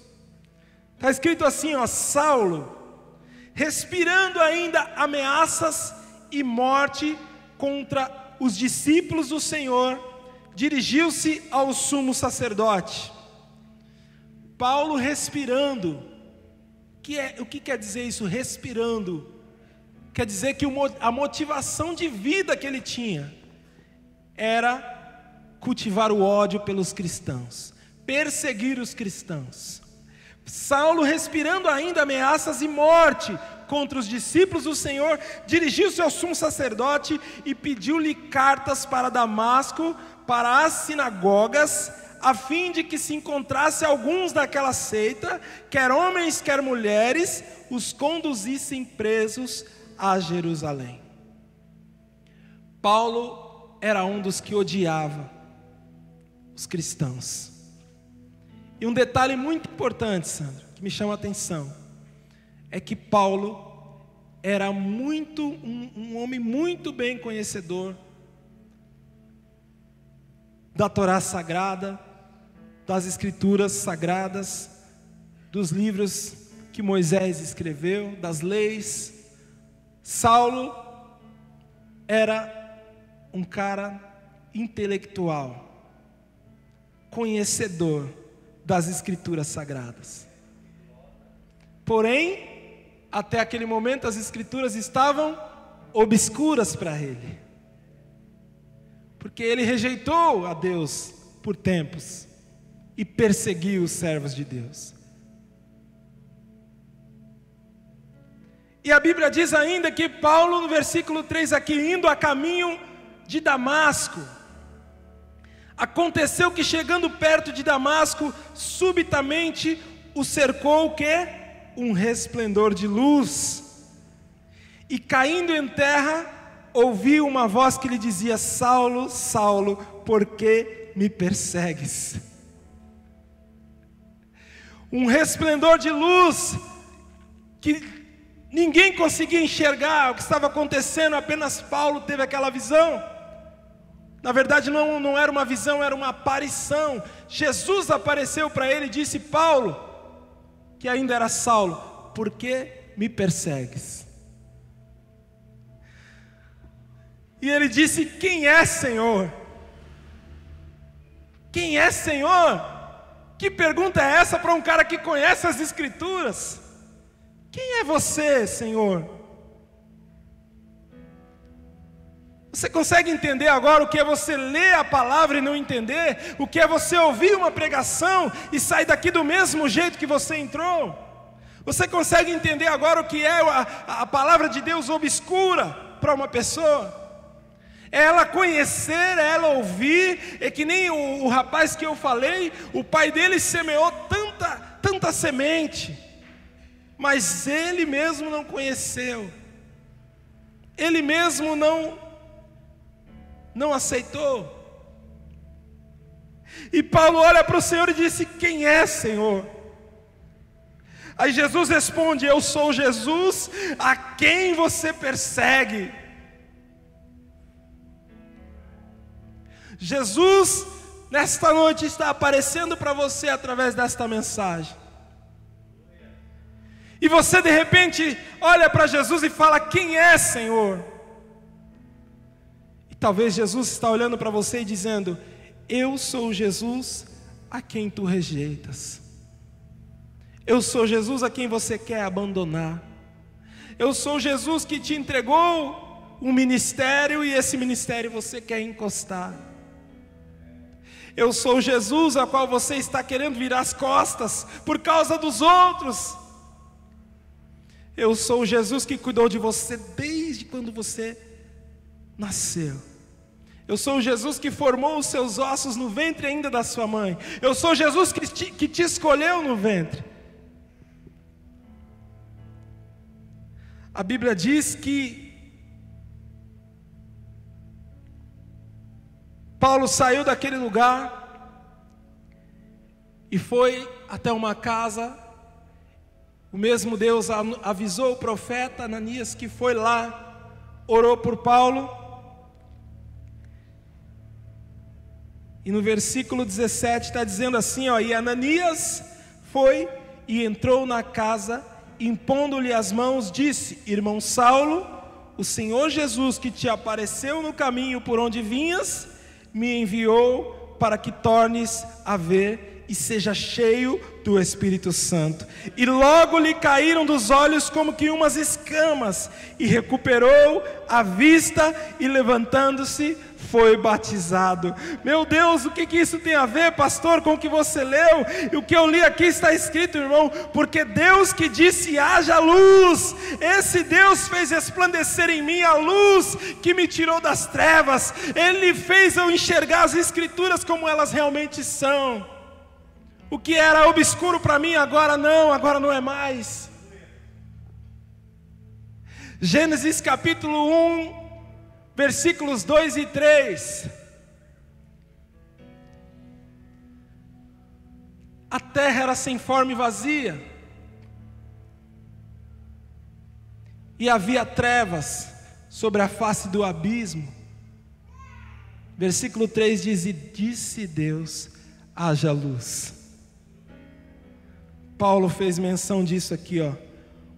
Está escrito assim, ó: Saulo, respirando ainda ameaças e morte contra os discípulos do Senhor, dirigiu-se ao sumo sacerdote. Paulo respirando. O que quer dizer isso, respirando? Quer dizer que a motivação de vida que ele tinha era cultivar o ódio pelos cristãos, perseguir os cristãos. Saulo, respirando ainda ameaças e morte contra os discípulos do Senhor, dirigiu-se ao sumo sacerdote e pediu-lhe cartas para Damasco, para as sinagogas, a fim de que se encontrasse alguns daquela seita, quer homens, quer mulheres, os conduzissem presos a Jerusalém. Paulo era um dos que odiava os cristãos. E um detalhe muito importante, Sandro, que me chama a atenção, é que Paulo era um homem muito bem conhecedor da Torá Sagrada, das Escrituras Sagradas, dos livros que Moisés escreveu, das leis. Saulo era um cara intelectual, conhecedor das Escrituras Sagradas. Porém, até aquele momento as Escrituras estavam obscuras para ele, porque ele rejeitou a Deus por tempos e perseguiu os servos de Deus. E a Bíblia diz ainda que Paulo, no versículo 3 aqui, indo a caminho de Damasco, aconteceu que chegando perto de Damasco, subitamente o cercou o quê? Um resplendor de luz. E caindo em terra, ouviu uma voz que lhe dizia: Saulo, Saulo, por que me persegues? Um resplendor de luz que ninguém conseguia enxergar o que estava acontecendo, apenas Paulo teve aquela visão. Na verdade não era uma visão, era uma aparição. Jesus apareceu para ele e disse: Paulo, que ainda era Saulo, por que me persegues? E ele disse: quem é, Senhor? Quem é, Senhor? Que pergunta é essa para um cara que conhece as Escrituras? Quem é você, Senhor? Você consegue entender agora o que é você ler a palavra e não entender? O que é você ouvir uma pregação e sair daqui do mesmo jeito que você entrou? Você consegue entender agora o que é a palavra de Deus obscura para uma pessoa? É ela conhecer, é ela ouvir. É que nem o rapaz que eu falei, o pai dele semeou tanta semente, mas ele mesmo não conheceu, ele mesmo não aceitou. E Paulo olha para o Senhor e disse: quem é, Senhor? Aí Jesus responde: eu sou Jesus a quem você persegue. Jesus nesta noite está aparecendo para você através desta mensagem. E você de repente olha para Jesus e fala: quem é, Senhor? E talvez Jesus está olhando para você e dizendo: eu sou Jesus a quem tu rejeitas. Eu sou Jesus a quem você quer abandonar. Eu sou Jesus que te entregou um ministério e esse ministério você quer encostar. Eu sou Jesus a qual você está querendo virar as costas por causa dos outros. Eu sou Jesus que cuidou de você desde quando você nasceu. Eu sou Jesus que formou os seus ossos no ventre ainda da sua mãe. Eu sou Jesus que te escolheu no ventre. A Bíblia diz que Paulo saiu daquele lugar e foi até uma casa. O mesmo Deus avisou o profeta Ananias que foi lá, orou por Paulo. E no versículo 17 está dizendo assim, e Ananias foi e entrou na casa, impondo-lhe as mãos, disse: irmão Saulo, o Senhor Jesus que te apareceu no caminho por onde vinhas, me enviou para que tornes a ver e seja cheio do Espírito Santo. E logo lhe caíram dos olhos como que umas escamas, e recuperou a vista, e levantando-se, foi batizado. Meu Deus, o que isso tem a ver, pastor, com o que você leu? E o que eu li aqui está escrito, irmão, porque Deus que disse: haja luz, esse Deus fez resplandecer em mim a luz que me tirou das trevas. Ele fez eu enxergar as Escrituras como elas realmente são. O que era obscuro para mim agora não é mais. Gênesis capítulo 1, versículos 2 e 3. A terra era sem forma e vazia, e havia trevas sobre a face do abismo. Versículo 3 diz: e disse Deus: haja luz. Paulo fez menção disso aqui, ó.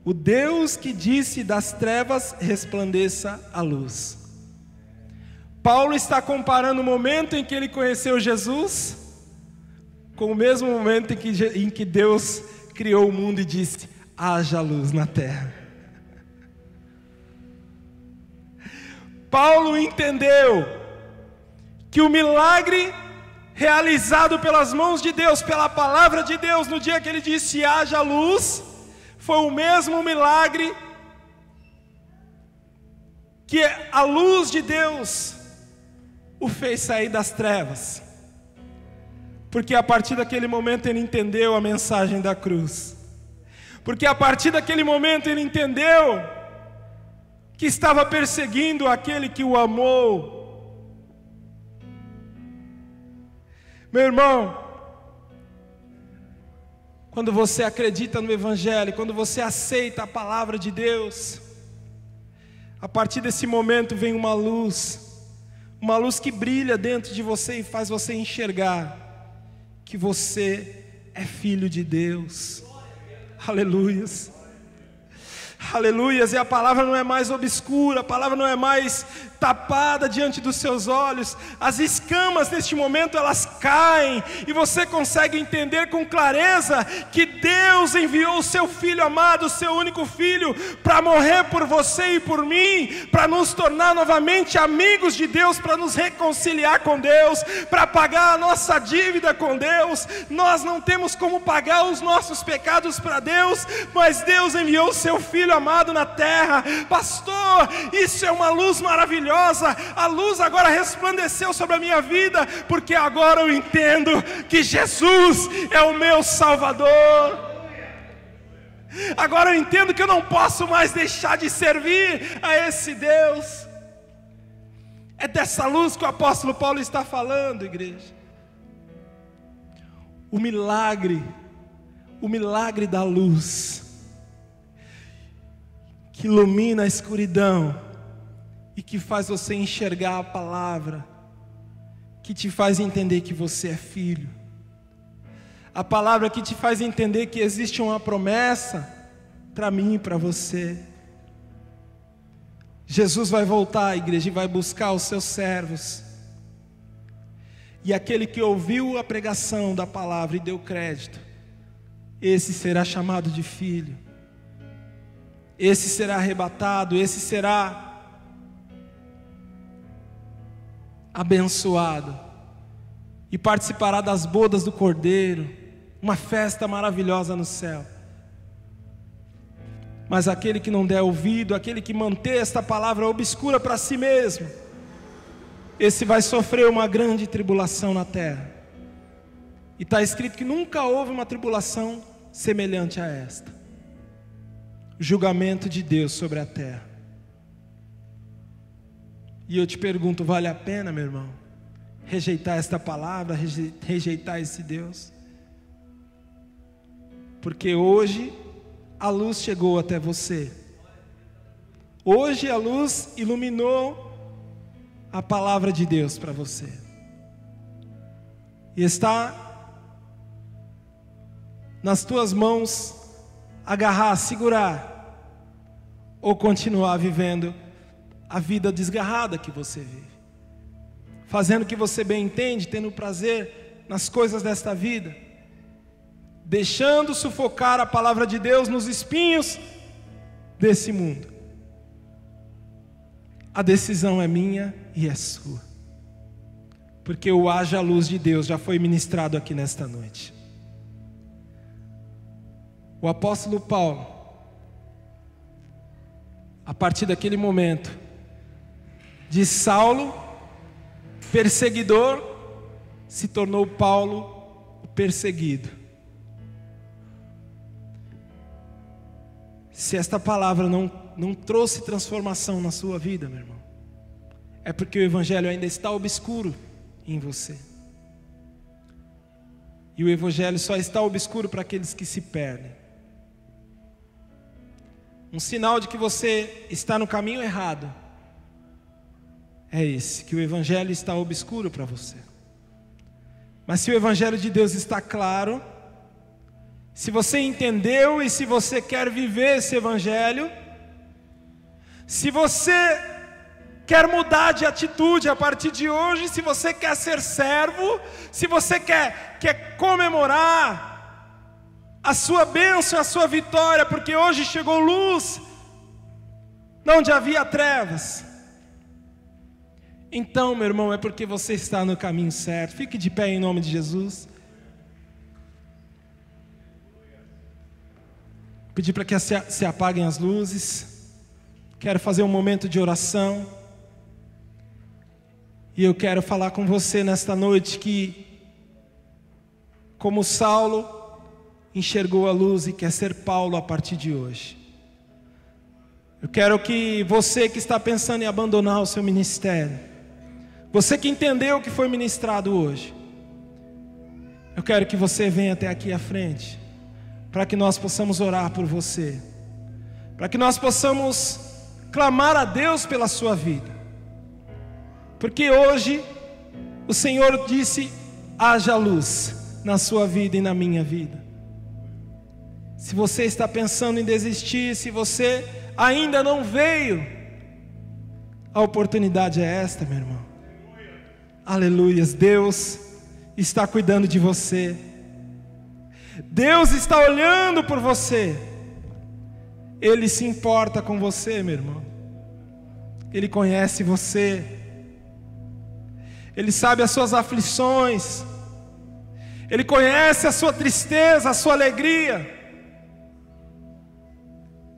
O Deus que disse das trevas resplandeça a luz. Paulo está comparando o momento em que ele conheceu Jesus com o mesmo momento em que Deus criou o mundo e disse: haja luz na terra. Paulo entendeu que o milagre realizado pelas mãos de Deus, pela palavra de Deus, no dia que ele disse haja luz, foi o mesmo milagre que a luz de Deus o fez sair das trevas, porque a partir daquele momento ele entendeu a mensagem da cruz, porque a partir daquele momento ele entendeu que estava perseguindo aquele que o amou. Meu irmão, quando você acredita no Evangelho, quando você aceita a palavra de Deus, a partir desse momento vem uma luz que brilha dentro de você e faz você enxergar que você é filho de Deus. Aleluias. Aleluias, e a palavra não é mais obscura, a palavra não é mais tapada diante dos seus olhos. As escamas neste momento elas caem, e você consegue entender com clareza que Deus enviou o seu Filho amado, o seu único Filho, para morrer por você e por mim, para nos tornar novamente amigos de Deus, para nos reconciliar com Deus, para pagar a nossa dívida com Deus. Nós não temos como pagar os nossos pecados para Deus, mas Deus enviou o seu Filho amado na terra. Pastor, isso é uma luz maravilhosa. A luz agora resplandeceu sobre a minha vida, porque agora eu entendo que Jesus é o meu Salvador. Agora eu entendo que eu não posso mais deixar de servir a esse Deus. É dessa luz que o apóstolo Paulo está falando, igreja. O milagre da luz que ilumina a escuridão e que faz você enxergar a palavra, que te faz entender que você é filho, a palavra que te faz entender que existe uma promessa para mim e para você. Jesus vai voltar à igreja e vai buscar os seus servos, e aquele que ouviu a pregação da palavra e deu crédito, esse será chamado de filho, esse será arrebatado, esse será abençoado e participará das bodas do Cordeiro, uma festa maravilhosa no céu. Mas aquele que não der ouvido, aquele que manter esta palavra obscura para si mesmo, esse vai sofrer uma grande tribulação na terra. E está escrito que nunca houve uma tribulação semelhante a esta. O julgamento de Deus sobre a terra. E eu te pergunto, vale a pena, meu irmão, rejeitar esta palavra, rejeitar esse Deus? Porque hoje a luz chegou até você. Hoje a luz iluminou a palavra de Deus para você. E está nas tuas mãos agarrar, segurar, ou continuar vivendo a vida desgarrada que você vive, fazendo o que você bem entende, tendo prazer nas coisas desta vida, deixando sufocar a palavra de Deus nos espinhos desse mundo. A decisão é minha e é sua, porque o haja luz de Deus já foi ministrado aqui nesta noite. O apóstolo Paulo, a partir daquele momento, de Saulo, perseguidor, se tornou Paulo, o perseguido. Se esta palavra não trouxe transformação na sua vida, meu irmão, é porque o Evangelho ainda está obscuro em você. E o Evangelho só está obscuro para aqueles que se perdem. Um sinal de que você está no caminho errado é esse, que o Evangelho está obscuro para você. Mas se o Evangelho de Deus está claro, Se você entendeu e se você quer viver esse evangelho, se você quer mudar de atitude a partir de hoje, se você quer ser servo, se você quer comemorar a sua bênção, a sua vitória, porque hoje chegou luz onde havia trevas, então, meu irmão, é porque você está no caminho certo. Fique de pé em nome de Jesus. Pedir para que se apaguem as luzes. Quero fazer um momento de oração. E eu quero falar com você nesta noite que, como Saulo enxergou a luz e quer ser Paulo a partir de hoje. Eu quero que você que está pensando em abandonar o seu ministério, você que entendeu o que foi ministrado hoje, eu quero que você venha até aqui à frente, para que nós possamos orar por você, para que nós possamos clamar a Deus pela sua vida, porque hoje o Senhor disse: haja luz na sua vida e na minha vida. Se você está pensando em desistir, se você ainda não veio, a oportunidade é esta, meu irmão. Aleluias, Deus está cuidando de você, Deus está olhando por você, Ele se importa com você, meu irmão. Ele conhece você, Ele sabe as suas aflições, Ele conhece a sua tristeza, a sua alegria.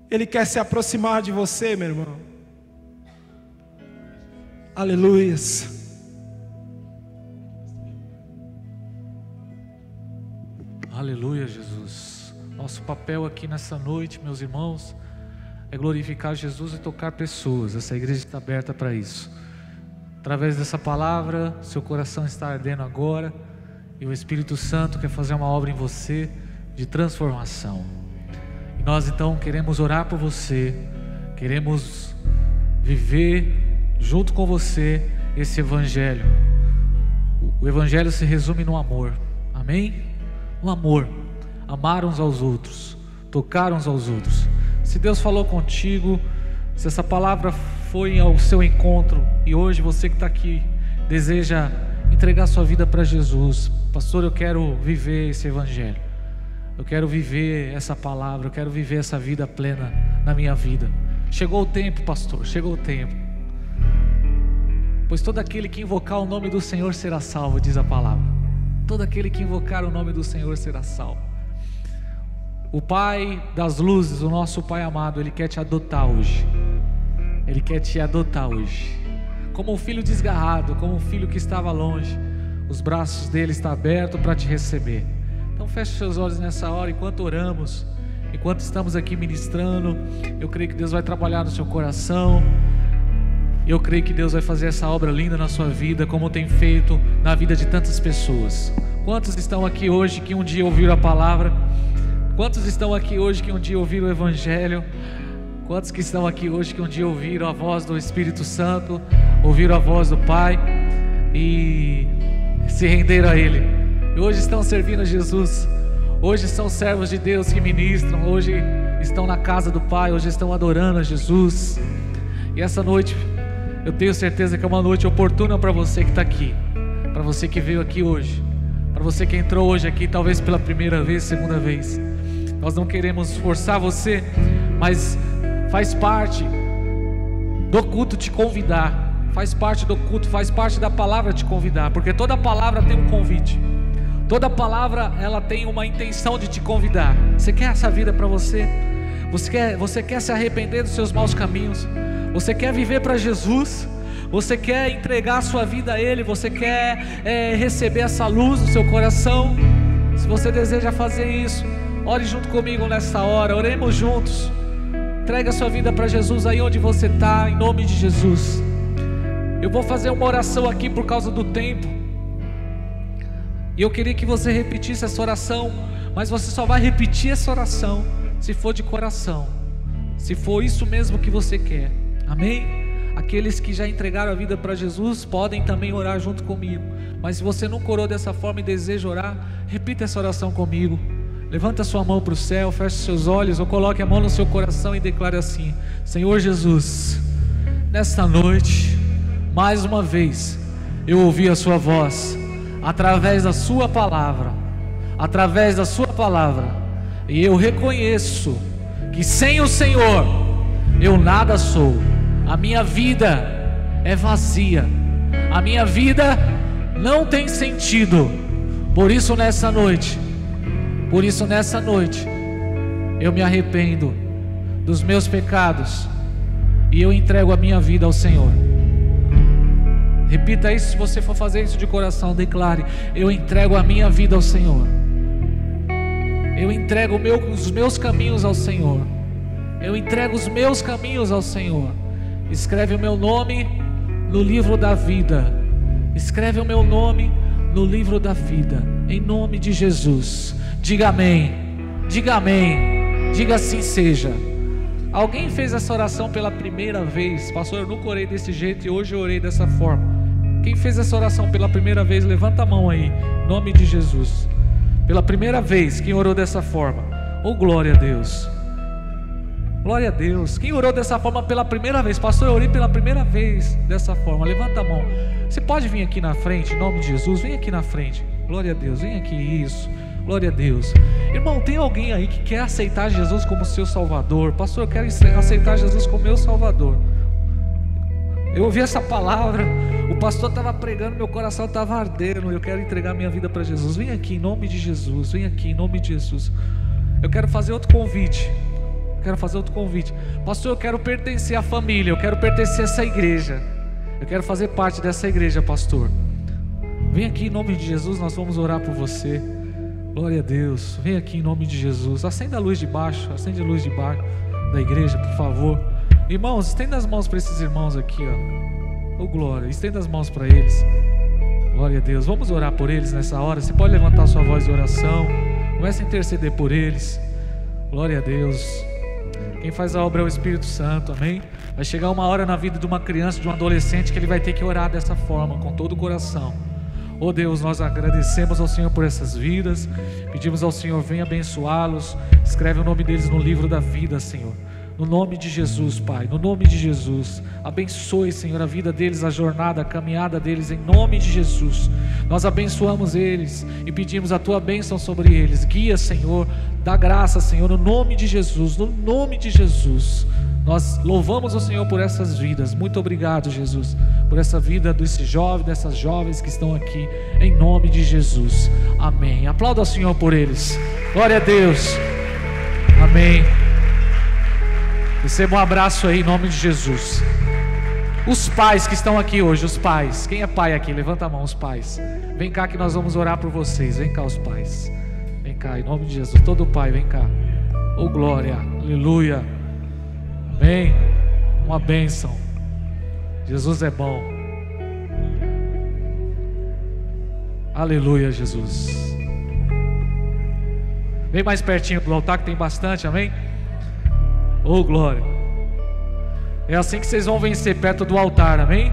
Ele quer se aproximar de você, meu irmão. Aleluias. Aleluia, Jesus. Nosso papel aqui nessa noite, meus irmãos, é glorificar Jesus e tocar pessoas. Essa igreja está aberta para isso. Através dessa palavra, seu coração está ardendo agora, e o Espírito Santo quer fazer uma obra em você de transformação. E nós então queremos orar por você, queremos viver junto com você esse evangelho. O evangelho se resume no amor. Amém? No amor, amar uns aos outros, tocar uns aos outros. Se Deus falou contigo, se essa palavra foi ao seu encontro, e hoje você que está aqui deseja entregar sua vida para Jesus: pastor, eu quero viver esse evangelho, eu quero viver essa palavra, eu quero viver essa vida plena na minha vida. Chegou o tempo, pastor, chegou o tempo, pois todo aquele que invocar o nome do Senhor será salvo, diz a palavra. Todo aquele que invocar o nome do Senhor será salvo. O Pai das luzes, o nosso Pai amado, Ele quer te adotar hoje. Ele quer te adotar hoje, como um filho desgarrado, como um filho que estava longe. Os braços dele estão abertos para te receber. Então feche seus olhos nessa hora, enquanto oramos, enquanto estamos aqui ministrando. Eu creio que Deus vai trabalhar no seu coração. Eu creio que Deus vai fazer essa obra linda na sua vida, como tem feito na vida de tantas pessoas. Quantos estão aqui hoje que um dia ouviram a palavra? Quantos estão aqui hoje que um dia ouviram o evangelho? Quantos que estão aqui hoje que um dia ouviram a voz do Espírito Santo, ouviram a voz do Pai e se renderam a Ele? E hoje estão servindo a Jesus. Hoje são servos de Deus que ministram. Hoje estão na casa do Pai. Hoje estão adorando a Jesus. E essa noite, eu tenho certeza que é uma noite oportuna para você que está aqui, para você que veio aqui hoje, para você que entrou hoje aqui, talvez pela primeira vez, segunda vez. Nós não queremos forçar você, mas faz parte do culto te convidar, faz parte do culto, faz parte da palavra te convidar, porque toda palavra tem um convite, toda palavra ela tem uma intenção de te convidar. Você quer essa vida para você? Você quer se arrepender dos seus maus caminhos? Você quer viver para Jesus? Você quer entregar a sua vida a Ele? Você quer receber essa luz no seu coração? Se você deseja fazer isso, ore junto comigo nessa hora. Oremos juntos. Entregue a sua vida para Jesus aí onde você está, em nome de Jesus. Eu vou fazer uma oração aqui por causa do tempo, e eu queria que você repetisse essa oração, mas você só vai repetir essa oração se for de coração, se for isso mesmo que você quer. Amém? Aqueles que já entregaram a vida para Jesus podem também orar junto comigo. Mas se você nunca orou dessa forma e deseja orar, repita essa oração comigo. Levanta sua mão para o céu, feche seus olhos ou coloque a mão no seu coração e declare assim: Senhor Jesus, nesta noite, mais uma vez, eu ouvi a sua voz, através da sua palavra, e eu reconheço que sem o Senhor, eu nada sou, a minha vida é vazia, a minha vida não tem sentido. Por isso nessa noite, eu me arrependo dos meus pecados e eu entrego a minha vida ao Senhor. Repita isso, se você for fazer isso de coração, declare: eu entrego a minha vida ao Senhor. Eu entrego os meus caminhos ao Senhor. Eu entrego os meus caminhos ao Senhor. Escreve o meu nome no livro da vida. Escreve o meu nome no livro da vida, em nome de Jesus. Diga amém, diga amém, diga assim seja. Alguém fez essa oração pela primeira vez? Pastor, eu nunca orei desse jeito e hoje eu orei dessa forma. Quem fez essa oração pela primeira vez, levanta a mão aí, em nome de Jesus. Pela primeira vez, quem orou dessa forma? Oh, glória a Deus. Glória a Deus. Quem orou dessa forma pela primeira vez? Pastor, eu orei pela primeira vez dessa forma. Levanta a mão. Você pode vir aqui na frente, em nome de Jesus. Vem aqui na frente. Glória a Deus. Vem aqui, isso. Glória a Deus. Irmão, tem alguém aí que quer aceitar Jesus como seu Salvador? Pastor, eu quero aceitar Jesus como meu Salvador. Eu ouvi essa palavra, o pastor estava pregando, meu coração estava ardendo. Eu quero entregar minha vida para Jesus. Vem aqui em nome de Jesus. Vem aqui em nome de Jesus. Eu quero fazer outro convite. Pastor, eu quero pertencer à família, eu quero pertencer a essa igreja, eu quero fazer parte dessa igreja, pastor. Vem aqui em nome de Jesus, nós vamos orar por você. Glória a Deus. Vem aqui em nome de Jesus. Acenda a luz de baixo, acende a luz de baixo da igreja, por favor. Irmãos, estenda as mãos para esses irmãos aqui, ó. Oh, glória, estenda as mãos para eles. Glória a Deus. Vamos orar por eles nessa hora. Você pode levantar sua voz de oração. Comece a interceder por eles. Glória a Deus. Quem faz a obra é o Espírito Santo, amém? Vai chegar uma hora na vida de uma criança, de um adolescente, que ele vai ter que orar dessa forma, com todo o coração. Oh Deus, nós agradecemos ao Senhor por essas vidas. Pedimos ao Senhor, venha abençoá-los. Escreve o nome deles no livro da vida, Senhor. No nome de Jesus, Pai, no nome de Jesus. Abençoe, Senhor, a vida deles, a jornada, a caminhada deles, em nome de Jesus. Nós abençoamos eles e pedimos a Tua bênção sobre eles. Guia, Senhor, dá graça, Senhor, no nome de Jesus, no nome de Jesus. Nós louvamos o Senhor por essas vidas. Muito obrigado, Jesus, por essa vida desse jovem, dessas jovens que estão aqui, em nome de Jesus. Amém. Aplauda o Senhor por eles. Glória a Deus. Amém. Receba um abraço aí em nome de Jesus. Os pais que estão aqui hoje, os pais. Quem é pai aqui? Levanta a mão, os pais. Vem cá que nós vamos orar por vocês. Vem cá, os pais. Vem cá, em nome de Jesus. Todo pai, vem cá. Oh, glória. Aleluia. Amém. Uma bênção. Jesus é bom. Aleluia, Jesus. Vem mais pertinho do altar que tem bastante, amém? Oh, glória. É assim que vocês vão vencer, perto do altar, amém?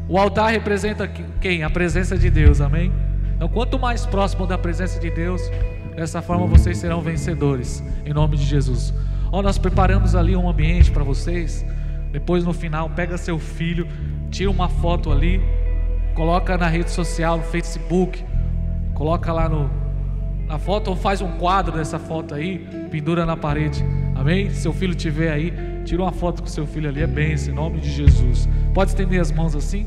O altar representa quem? A presença de Deus, amém? Então quanto mais próximo da presença de Deus, dessa forma vocês serão vencedores, em nome de Jesus. Ó, nós preparamos ali um ambiente para vocês. Depois no final, pega seu filho, tira uma foto ali, coloca na rede social, no Facebook, coloca lá na foto, ou faz um quadro dessa foto aí, pendura na parede, amém? Se seu filho tiver aí, tira uma foto com seu filho ali, é bênção, em nome de Jesus. Pode estender as mãos assim.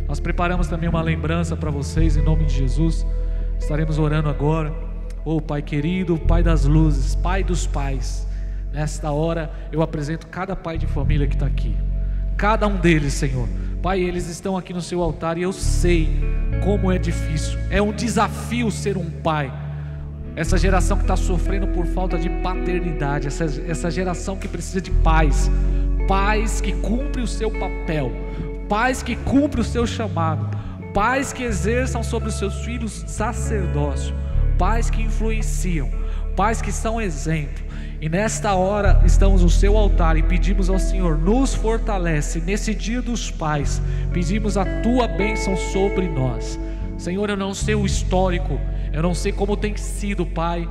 Nós preparamos também uma lembrança para vocês, em nome de Jesus. Estaremos orando agora. Oh, Pai querido, Pai das luzes, Pai dos pais, nesta hora eu apresento cada pai de família que está aqui, cada um deles, Senhor. Pai, eles estão aqui no seu altar e eu sei como é difícil, é um desafio ser um pai. Essa geração que está sofrendo por falta de paternidade, essa geração que precisa de pais, pais que cumprem o seu papel, pais que cumprem o seu chamado, pais que exerçam sobre os seus filhos sacerdócio, pais que influenciam, pais que são exemplo. E nesta hora estamos no seu altar e pedimos ao Senhor, nos fortalece nesse dia dos pais, pedimos a tua bênção sobre nós. Senhor, eu não sei o histórico, Eu não sei como tem sido, Pai.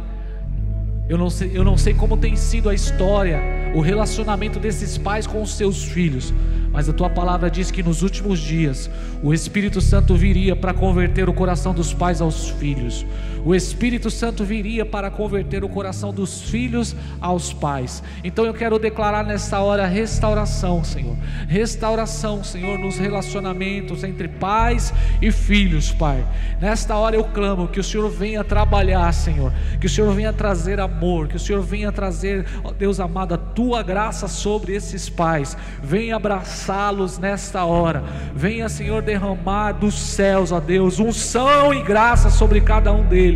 Eu não sei como tem sido a história, o relacionamento desses pais com os seus filhos, mas a Tua palavra diz que nos últimos dias o Espírito Santo viria para converter o coração dos pais aos filhos. O Espírito Santo viria para converter o coração dos filhos aos pais. Então eu quero declarar nessa hora restauração, Senhor. Restauração, Senhor, nos relacionamentos entre pais e filhos, Pai. Nesta hora eu clamo que o Senhor venha trabalhar, Senhor. Que o Senhor venha trazer amor. Que o Senhor venha trazer, ó Deus amado, a Tua graça sobre esses pais. Venha abraçá-los nesta hora. Venha, Senhor, derramar dos céus, ó Deus, unção e graça sobre cada um deles.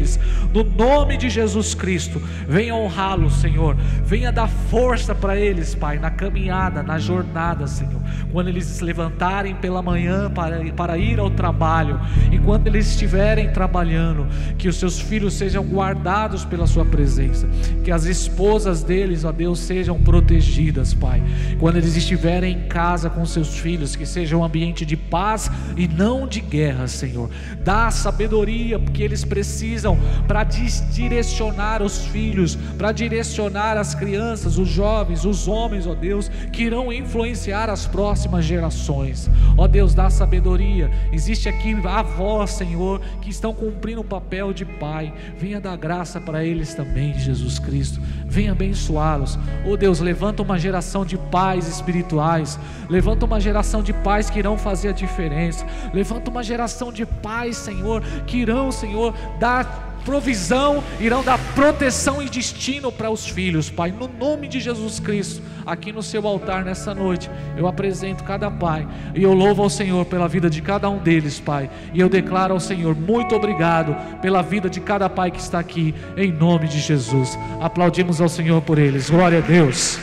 No nome de Jesus Cristo, venha honrá-los, Senhor. Venha dar força para eles, Pai, na caminhada, na jornada, Senhor. Quando eles se levantarem pela manhã para ir ao trabalho, enquanto eles estiverem trabalhando, que os seus filhos sejam guardados pela Sua presença, que as esposas deles, ó Deus, sejam protegidas, Pai. Quando eles estiverem em casa com seus filhos, que seja um ambiente de paz e não de guerra, Senhor. Dá sabedoria, porque eles precisam para direcionar os filhos, para direcionar as crianças, os jovens, os homens, ó Deus, que irão influenciar as próximas gerações. Ó Deus, dá sabedoria. Existe aqui avós, Senhor, que estão cumprindo o papel de pai. Venha dar graça para eles também, Jesus Cristo. Venha abençoá-los. Ó Deus, levanta uma geração de pais espirituais. Levanta uma geração de pais que irão fazer a diferença. Levanta uma geração de pais, Senhor, que irão, Senhor, dar provisão, irão dar proteção e destino para os filhos, Pai. No nome de Jesus Cristo, aqui no Seu altar nessa noite, eu apresento cada pai e eu louvo ao Senhor pela vida de cada um deles, Pai. E eu declaro ao Senhor, muito obrigado pela vida de cada pai que está aqui, em nome de Jesus. Aplaudimos ao Senhor por eles. Glória a Deus.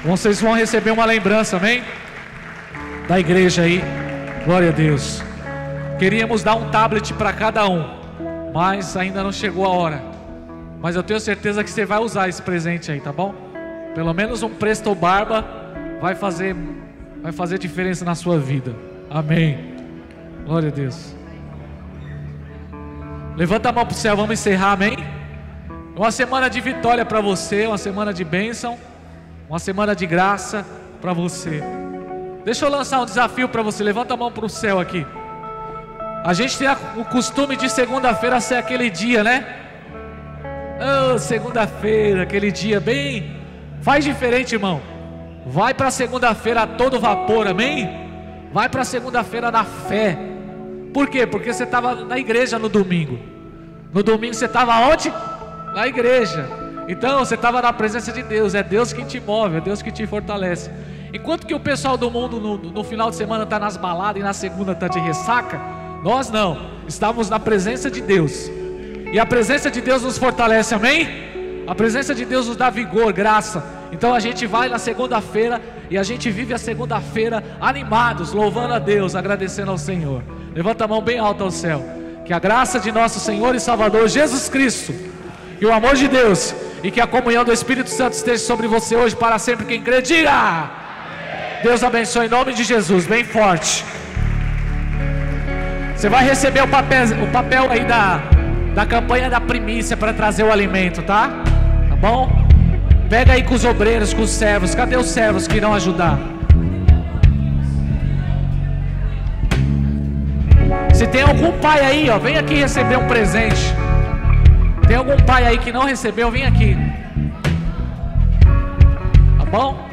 Vocês vão receber uma lembrança, amém? Da igreja aí. Glória a Deus. Queríamos dar um tablet para cada um, mas ainda não chegou a hora. Mas eu tenho certeza que você vai usar esse presente aí, tá bom? Pelo menos um Presto Barba vai fazer diferença na sua vida. Amém. Glória a Deus. Levanta a mão para o céu, vamos encerrar, amém? Uma semana de vitória para você, uma semana de bênção, uma semana de graça para você. Deixa eu lançar um desafio para você. Levanta a mão para o céu aqui. A gente tem o costume de segunda-feira ser aquele dia, né? Oh, segunda-feira, aquele dia bem... Faz diferente, irmão. Vai para segunda-feira a todo vapor, amém? Vai para segunda-feira na fé. Por quê? Porque você estava na igreja no domingo. No domingo você estava onde? Na igreja. Então você estava na presença de Deus. É Deus que te move, é Deus que te fortalece. Enquanto que o pessoal do mundo no final de semana está nas baladas e na segunda está de ressaca, nós não, estamos na presença de Deus. E a presença de Deus nos fortalece, amém? A presença de Deus nos dá vigor, graça. Então a gente vai na segunda-feira e a gente vive a segunda-feira animados, louvando a Deus, agradecendo ao Senhor. Levanta a mão bem alta ao céu. Que a graça de nosso Senhor e Salvador Jesus Cristo, e o amor de Deus, e que a comunhão do Espírito Santo esteja sobre você hoje para sempre. Quem crê, diga: Deus abençoe em nome de Jesus, bem forte. Você vai receber o papel aí da campanha da primícia para trazer o alimento, tá? Tá bom? Pega aí com os obreiros, com os servos. Cadê os servos que irão ajudar? Se tem algum pai aí, ó, vem aqui receber um presente. Tem algum pai aí que não recebeu, vem aqui. Tá bom?